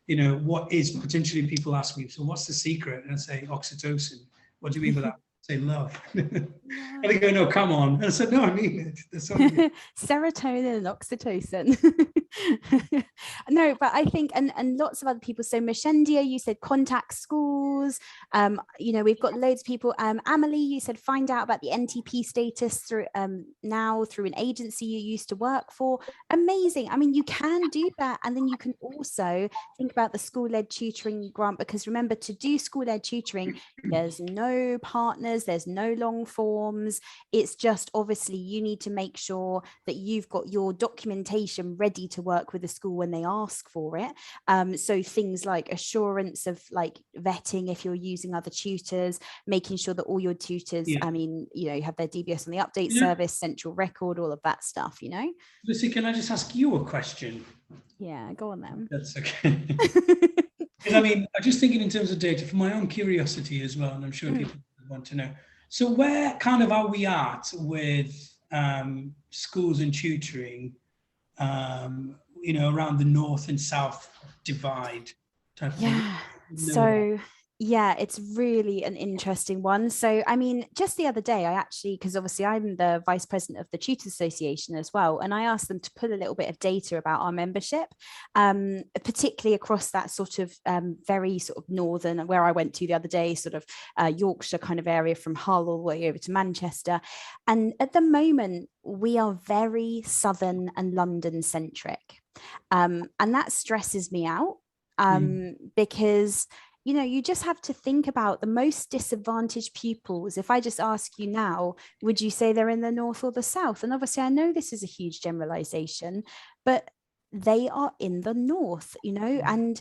what is potentially, people ask me, so what's the secret? And I say, oxytocin. What do you mean by that? Say love. And they go, no, come on. And I said, no, I mean it. There's something. Serotonin and oxytocin. No, but I think, and lots of other people. So Mashendia, you said contact schools. We've got loads of people. Amelie, you said find out about the NTP status through now through an agency you used to work for. Amazing. I mean, you can do that, and then you can also think about the school-led tutoring grant, because remember, to do school-led tutoring, there's no partners, there's no long forms. It's just, obviously you need to make sure that you've got your documentation ready to work with the school when they ask for it. So things like assurance of like vetting if you're using other tutors, making sure that all your tutors, have their DBS on the update service, central record, all of that stuff, Lucy, can I just ask you a question? Yeah, go on then. That's okay. I mean, I'm just thinking in terms of data for my own curiosity as well, and I'm sure people want to know. So where kind of are we at with schools and tutoring, around the north and south divide type of thing? So it's really an interesting one. So, I mean, just the other day, I actually, because obviously I'm the vice president of the Tutors Association as well, and I asked them to pull a little bit of data about our membership, particularly across that sort of very sort of northern, where I went to the other day, sort of Yorkshire kind of area, from Hull all the way over to Manchester. And at the moment, we are very southern and London centric. And that stresses me out because you just have to think about the most disadvantaged pupils. If I just ask you now, would you say they're in the north or the south? And obviously I know this is a huge generalization, but they are in the north, and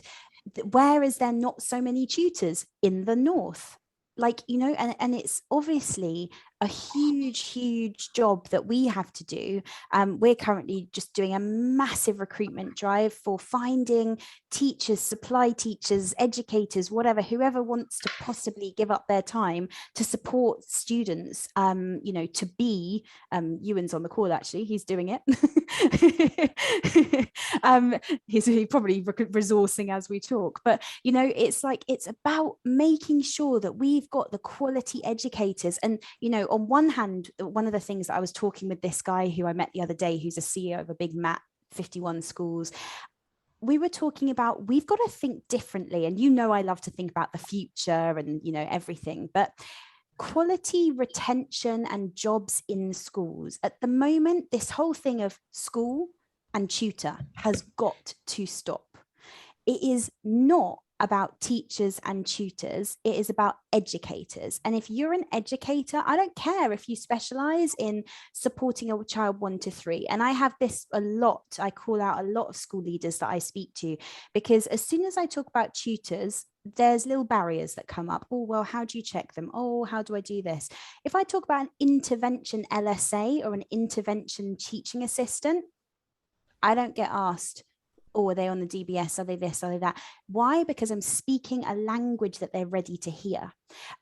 where is there not so many tutors? In the north. And it's obviously a huge job that we have to do. We're currently just doing a massive recruitment drive for finding teachers, supply teachers, educators, whatever, whoever wants to possibly give up their time to support students, you know, to be, Ewan's on the call, actually, he's doing it. He's probably resourcing as we talk, but you know, it's like, it's about making sure that we've got the quality educators. And you know, on one hand, one of the things that I was talking with this guy who I met the other day, who's a CEO of a big 51 schools, we were talking about, we've got to think differently. And you know, I love to think about the future and, you know, everything, but quality retention and jobs in schools at the moment, this whole thing of school and tutor has got to stop. It is not about teachers and tutors, it is about educators. And if you're an educator, I don't care if you specialize in supporting a child 1 to 3. And I have this a lot, I call out a lot of school leaders that I speak to, because as soon as I talk about tutors, there's little barriers that come up. Oh, well, how do you check them? Oh, how do I do this? If I talk about an intervention LSA or an intervention teaching assistant, I don't get asked, oh, are they on the DBS? Are they this? Are they that? Why? Because I'm speaking a language that they're ready to hear.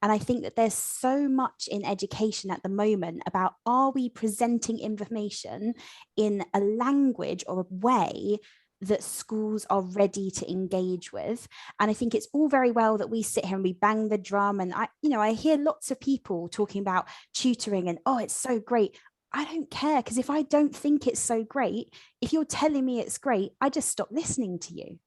And I think that there's so much in education at the moment about, are we presenting information in a language or a way that schools are ready to engage with? And I think it's all very well that we sit here and we bang the drum. And I hear lots of people talking about tutoring and, oh, it's so great. I don't care, because if I don't think it's so great, if you're telling me it's great, I just stop listening to you.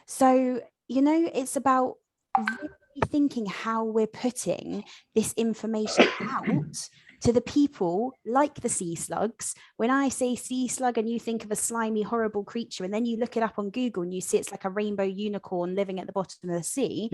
So, you know, it's about really thinking how we're putting this information out to the people like the sea slugs. When I say sea slug and you think of a slimy, horrible creature, and then you look it up on Google and you see it's like a rainbow unicorn living at the bottom of the sea,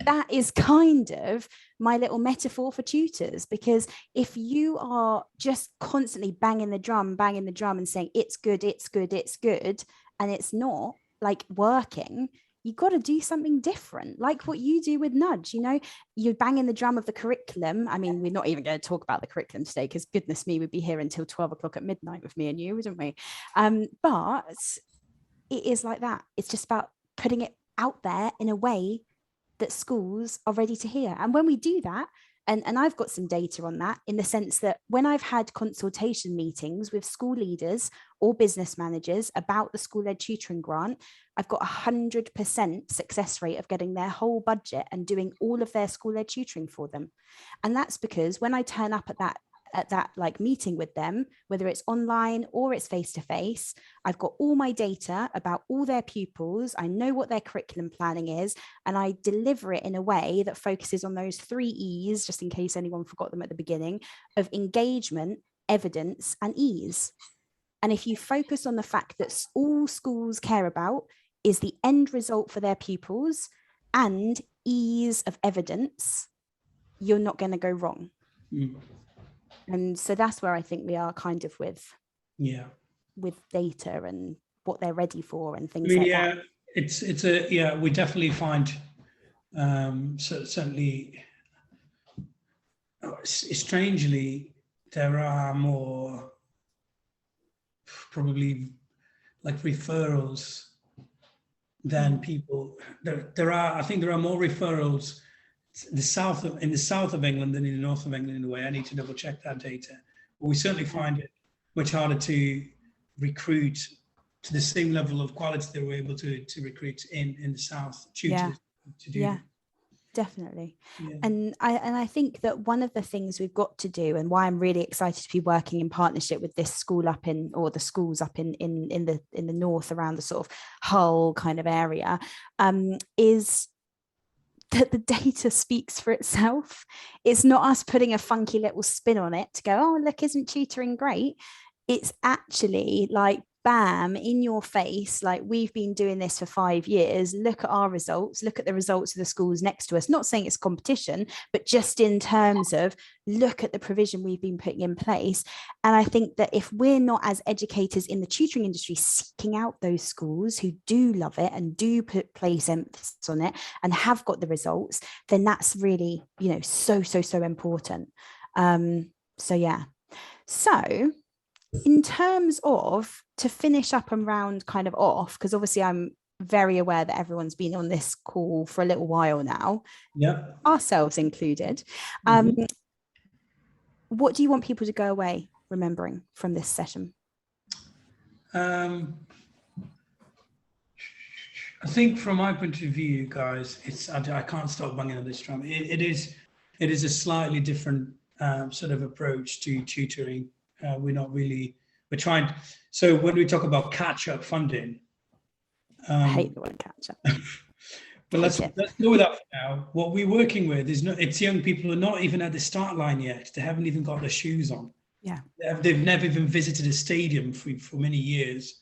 that is kind of my little metaphor for tutors. Because if you are just constantly banging the drum and saying it's good, and it's not like working, you've got to do something different, like what you do with Nudge. You know, you're banging the drum of the curriculum. I mean, we're not even going to talk about the curriculum today, because goodness me, we'd be here until 12 o'clock at midnight with me and you, wouldn't we? But it is like that. It's just about putting it out there in a way that schools are ready to hear. And when we do that, and I've got some data on that, in the sense that when I've had consultation meetings with school leaders or business managers about the school-led tutoring grant, I've got 100% success rate of getting their whole budget and doing all of their school-led tutoring for them. And that's because when I turn up at that like meeting with them, whether it's online or it's face-to-face, I've got all my data about all their pupils. I know what their curriculum planning is, and I deliver it in a way that focuses on those 3 E's, just in case anyone forgot them at the beginning, of engagement, evidence, and ease. And if you focus on the fact that all schools care about is the end result for their pupils and ease of evidence, you're not going to go wrong. And so that's where I think we are kind of with data and what they're ready for and things like that. We definitely find certainly strangely there are more probably like referrals than people. I think there are more referrals in the south of England than in the north of England, in a way. I need to double check that data. But we certainly find it much harder to recruit to the same level of quality that we're able to recruit in the south, tutors to do. Yeah. Definitely. Yeah. And I think that one of the things we've got to do, and why I'm really excited to be working in partnership with this school up in, or the schools up in the north around the sort of Hull kind of area, is that the data speaks for itself. It's not us putting a funky little spin on it to go, oh, look, isn't tutoring great? It's actually like, bam, in your face, like, we've been doing this for 5 years. Look at our results. Look at the results of the schools next to us. Not saying it's competition, but just in terms of look at the provision we've been putting in place. And I think that if we're not, as educators in the tutoring industry, seeking out those schools who do love it and do place emphasis on it and have got the results, then that's really, so important. So yeah. So in terms of, to finish up and round kind of off, because obviously I'm very aware that everyone's been on this call for a little while now, ourselves included. What do you want people to go away remembering from this session? I think from my point of view, guys, I can't stop banging on this drum. It is a slightly different sort of approach to tutoring. We're trying. So when we talk about catch-up funding, I hate the word catch-up. But let's go with that for now. What we're working with it's young people who are not even at the start line yet. They haven't even got their shoes on. Yeah. They've never even visited a stadium for many years.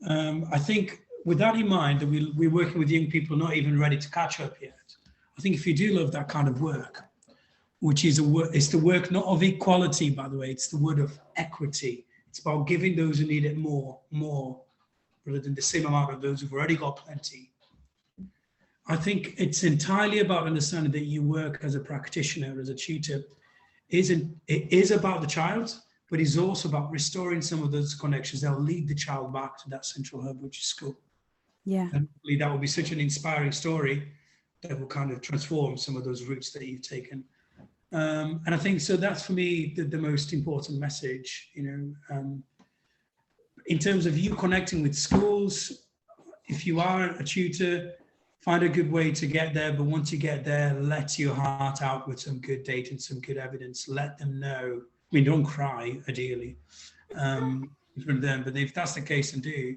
I think with that in mind, that we're working with young people not even ready to catch up yet. I think if you do love that kind of work, which is it's the work not of equality, by the way, it's the word of equity. It's about giving those who need it more, rather than the same amount of those who've already got plenty. I think it's entirely about understanding that you work as a practitioner, as a tutor. It is about the child, but it's also about restoring some of those connections that will lead the child back to that central hub, which is school. Yeah. And hopefully that will be such an inspiring story that will kind of transform some of those routes that you've taken. And I think, so that's for me the most important message, in terms of you connecting with schools. If you are a tutor, find a good way to get there, but once you get there, let your heart out with some good data and some good evidence. Let them know. I mean, don't cry, ideally, in front of them, but if that's the case, then do.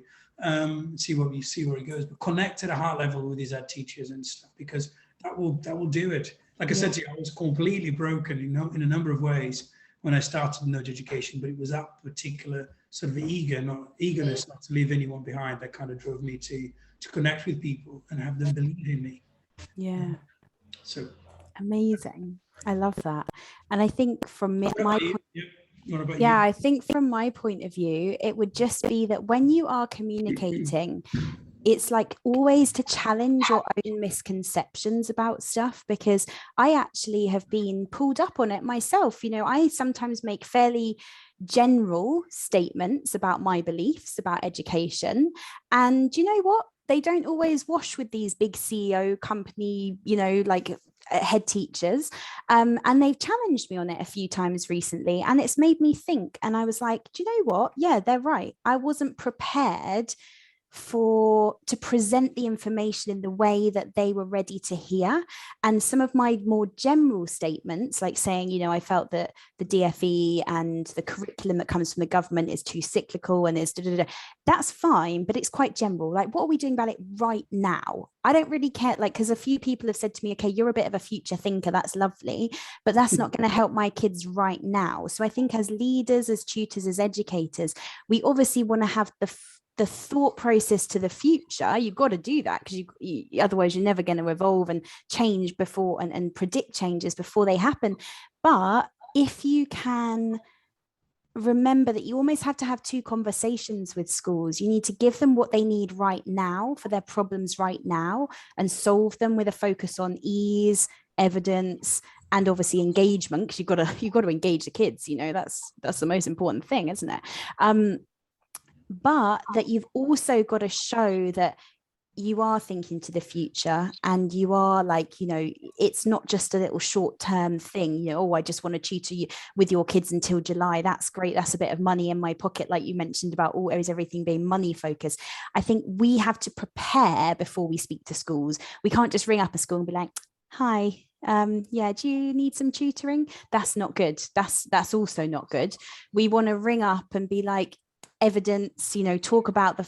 See where it goes. But connect at a heart level with these ed teachers and stuff, because that will do it. Like I said to you, I was completely broken in a number of ways when I started Nudge Education, but it was that particular sort of eagerness not to leave anyone behind that kind of drove me to connect with people and have them believe in me. Yeah. So amazing. I love that. And I think from my point, yeah, I think from my point of view, it would just be that when you are communicating, it's like always to challenge your own misconceptions about stuff, because I actually have been pulled up on it myself. I sometimes make fairly general statements about my beliefs about education, and you know what, they don't always wash with these big CEO company, like head teachers, and they've challenged me on it a few times recently, and it's made me think. And I was like, do you know what, yeah, they're right. I wasn't prepared to present the information in the way that they were ready to hear. And some of my more general statements, like saying, I felt that the DFE and the curriculum that comes from the government is too cyclical and is that's fine, but it's quite general. Like, what are we doing about it right now? I don't really care, because a few people have said to me, okay, you're a bit of a future thinker, that's lovely, but that's not going to help my kids right now. So I think as leaders, as tutors, as educators, we obviously want to have the thought process to the future. You've got to do that, because you otherwise you're never going to evolve and change before and predict changes before they happen. But if you can remember that you almost have to have two conversations with schools. You need to give them what they need right now for their problems right now, and solve them with a focus on ease, evidence, and obviously engagement, because you've got to engage the kids. That's the most important thing, isn't it? But that you've also got to show that you are thinking to the future, and you are it's not just a little short-term thing, I just want to tutor you with your kids until July. That's great. That's a bit of money in my pocket, like you mentioned about always everything being money focused. I think we have to prepare before we speak to schools. We can't just ring up a school and be like, hi, yeah, do you need some tutoring? That's not good. That's also not good. We want to ring up and be like, evidence, talk about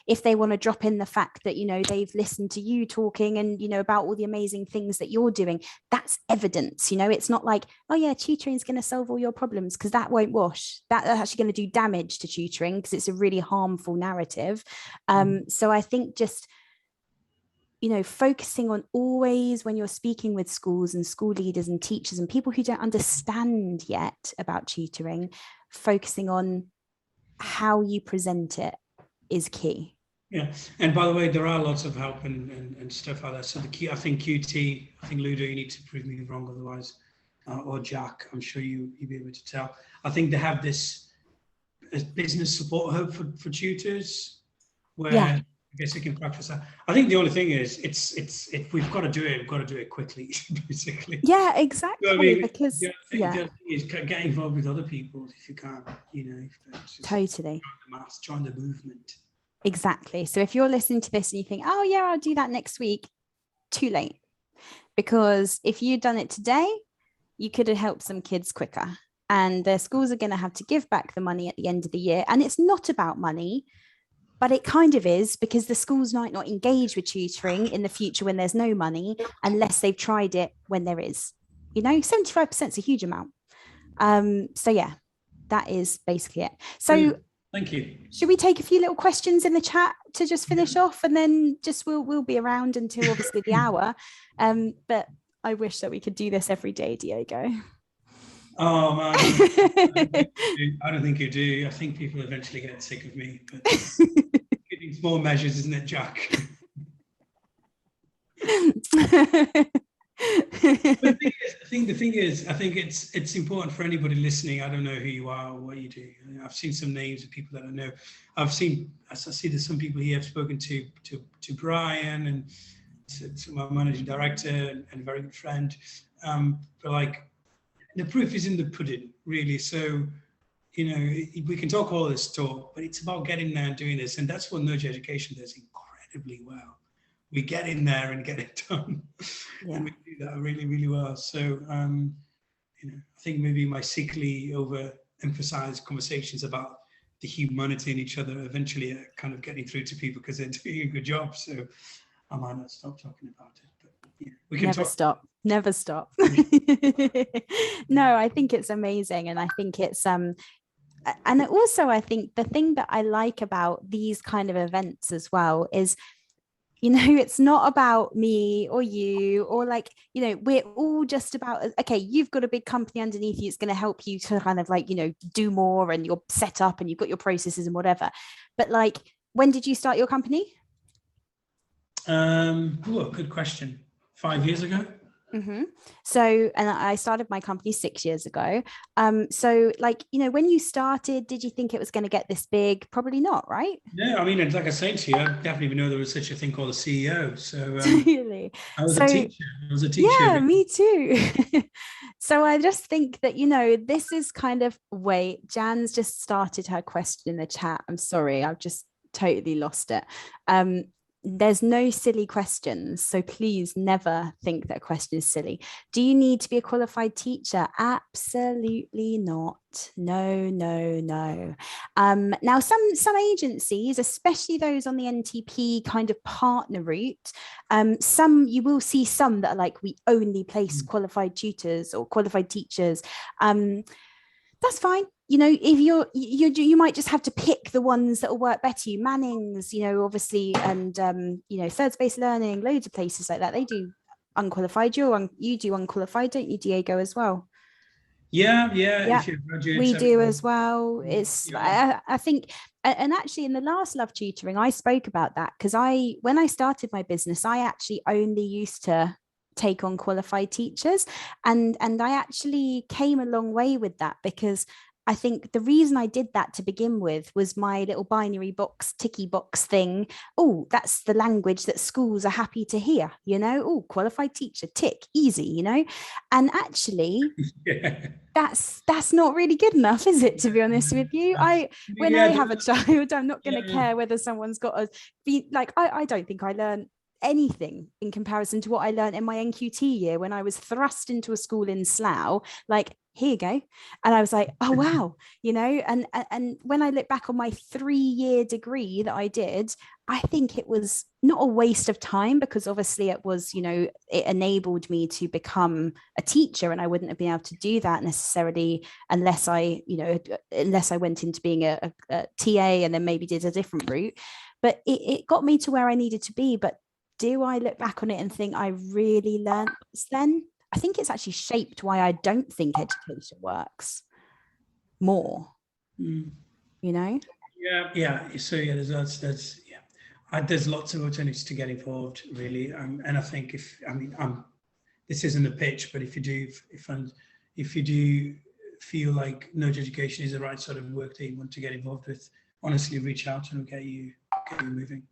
if they want to drop in the fact that they've listened to you talking and about all the amazing things that you're doing, that's evidence. It's not like, oh yeah, tutoring is going to solve all your problems, because that won't wash. That's actually going to do damage to tutoring, because it's a really harmful narrative. So I think just focusing on always, when you're speaking with schools and school leaders and teachers and people who don't understand yet about tutoring, focusing on how you present it is key. Yeah, and by the way, there are lots of help and stuff like that. So the key, I think QT, I think Ludo, you need to prove me wrong otherwise. or Jack, I'm sure you'll be able to tell. I think they have this business support hub for tutors, where I guess you can practice that. I think the only thing is, if we've got to do it, we've got to do it quickly, basically. Yeah, exactly. You know what I mean? Because The other thing is get involved with other people if you can. You know, totally. Join the mass, join the movement. Exactly. So if you're listening to this and you think, oh yeah, I'll do that next week, too late. Because if you'd done it today, you could have helped some kids quicker. And the schools are going to have to give back the money at the end of the year. And it's not about money, but it kind of is, because the schools might not engage with tutoring in the future when there's no money, unless they've tried it when there is. You know, 75% is a huge amount. So yeah, that is basically it. So thank you. Should we take a few little questions in the chat to just finish off, and then just we'll be around until obviously the hour. But I wish that we could do this every day, Diego. Oh man, I don't think you do. I think people eventually get sick of me. But getting small measures, isn't it, Jack? But the thing is, I think it's important for anybody listening. I don't know who you are or what you do. I've seen some names of people that I know. I see there's some people here. I've spoken to Brian and to my managing director and a very good friend. But like, the proof is in the pudding, really. So, you know, we can talk all this talk, but it's about getting there and doing this, and that's what Nudge Education does incredibly well. We get in there and get it done, and we do that really, really well. So, you know, I think maybe my sickly overemphasized conversations about the humanity in each other eventually are kind of getting through to people because they're doing a good job. So I might not stop talking about it, but yeah, we can never stop. No, I think it's amazing, and I think it's and also I think the thing that I like about these kind of events as well is, you know, it's not about me or you, or like, you know, we're all just about, okay, you've got a big company underneath you. It's going to help you to kind of like, you know, do more, and you're set up and you've got your processes and whatever. But like, when did you start your company? Good question. 5 years ago. Mm-hmm. So, and I started my company 6 years ago. So like, you know, when you started, did you think it was going to get this big? Probably not, right? No, I mean, like I said to you, I definitely even know there was such a thing called a CEO. So really? I was a teacher. Yeah, me too. So I just think that, you know, this is kind of, wait, Jan's just started her question in the chat. I'm sorry, I've just totally lost it. There's no silly questions, so please never think that a question is silly. Do you need to be a qualified teacher? Absolutely not. No. Now some agencies, especially those on the NTP kind of partner route, you will see some that are like, we only place qualified tutors or qualified teachers. That's fine. You know, if you might just have to pick the ones that will work better. You Mannings, you know, obviously, and you know, Third Space Learning, loads of places like that, they do unqualified. You do unqualified, don't you, Diego, as well? Yeah. If you're a graduate, we do as well. It's I think, and actually in the last Love Tutoring, I spoke about that, because when I started my business, I actually only used to take on qualified teachers, and I actually came a long way with that, because I think the reason I did that to begin with was my little binary box, ticky box thing. Oh, that's the language that schools are happy to hear, you know. Oh, qualified teacher, tick, easy, you know. And actually, that's not really good enough, is it, to be honest with you? When I have a child, I'm not going to care whether someone's got a be like, I don't think I learned anything in comparison to what I learned in my NQT year, when I was thrust into a school in Slough, like, here you go. And I was like, oh wow, you know. And when I look back on my 3-year degree that I did, I think it was not a waste of time, because obviously it was, you know, it enabled me to become a teacher, and I wouldn't have been able to do that necessarily unless I went into being a TA and then maybe did a different route. But it got me to where I needed to be. But do I look back on it and think I really learned this then? I think it's actually shaped why I don't think education works more, you know? Yeah. So yeah, there's lots of alternatives to get involved, really. And I think this isn't a pitch, but if if you do feel like Nudge Education is the right sort of work that you want to get involved with, honestly reach out and we'll get you moving.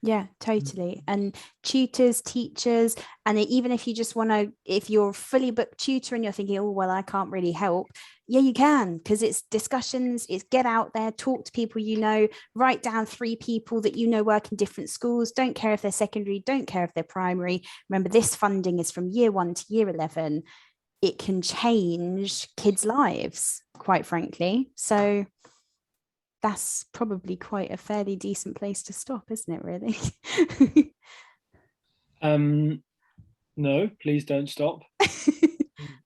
Yeah, totally. And tutors, teachers, and even if you just want to, if you're fully booked tutor and you're thinking, oh, well, I can't really help. Yeah, you can, because it's discussions, it's get out there, talk to people you know, write down 3 people that you know work in different schools. Don't care if they're secondary, don't care if they're primary. Remember, this funding is from year 1 to year 11. It can change kids' lives, quite frankly. So that's probably quite a fairly decent place to stop, isn't it, really? No, please don't stop.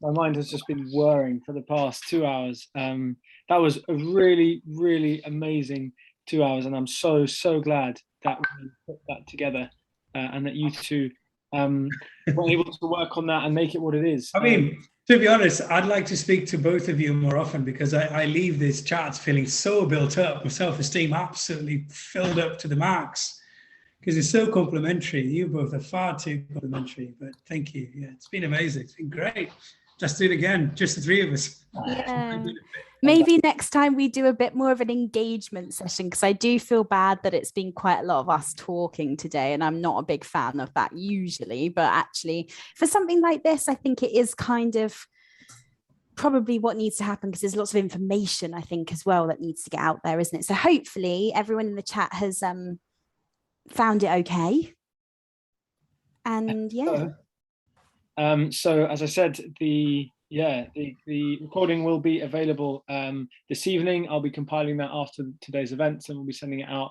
My mind has just been whirring for the past 2 hours. That was a really, really amazing 2 hours, and I'm so glad that we put that together and that you two were able to work on that and make it what it is. I mean, to be honest, I'd like to speak to both of you more often, because I leave these chats feeling so built up, my self-esteem absolutely filled up to the max, because it's so complimentary. You both are far too complimentary, but thank you. Yeah, it's been amazing. It's been great. Let's do it again, just the 3 of us. Yeah. Maybe next time we do a bit more of an engagement session, because I do feel bad that it's been quite a lot of us talking today, and I'm not a big fan of that usually, but actually for something like this, I think it is kind of probably what needs to happen, because there's lots of information, I think, as well, that needs to get out there, isn't it? So hopefully everyone in the chat has found it okay. And yeah. So as I said, the recording will be available this evening. I'll be compiling that after today's events, and we'll be sending it out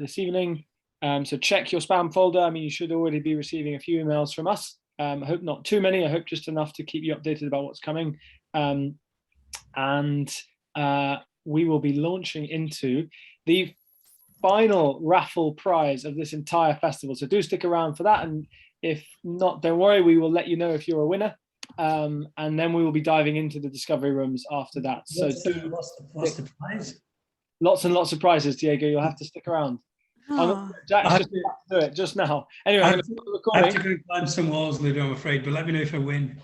this evening. So check your spam folder. I mean, you should already be receiving a few emails from us. I hope not too many. I hope just enough to keep you updated about what's coming. And we will be launching into the final raffle prize of this entire festival. So do stick around for that. And if not, don't worry, we will let you know if you're a winner. And then we will be diving into the discovery rooms after that. What's the prize? Lots and lots of prizes, Diego. You'll have to stick around. Oh. Jack's just about to do it just now. Anyway, I'm going to stop the I have recording. to go climb some walls, Ludo, I'm afraid, but let me know if I win.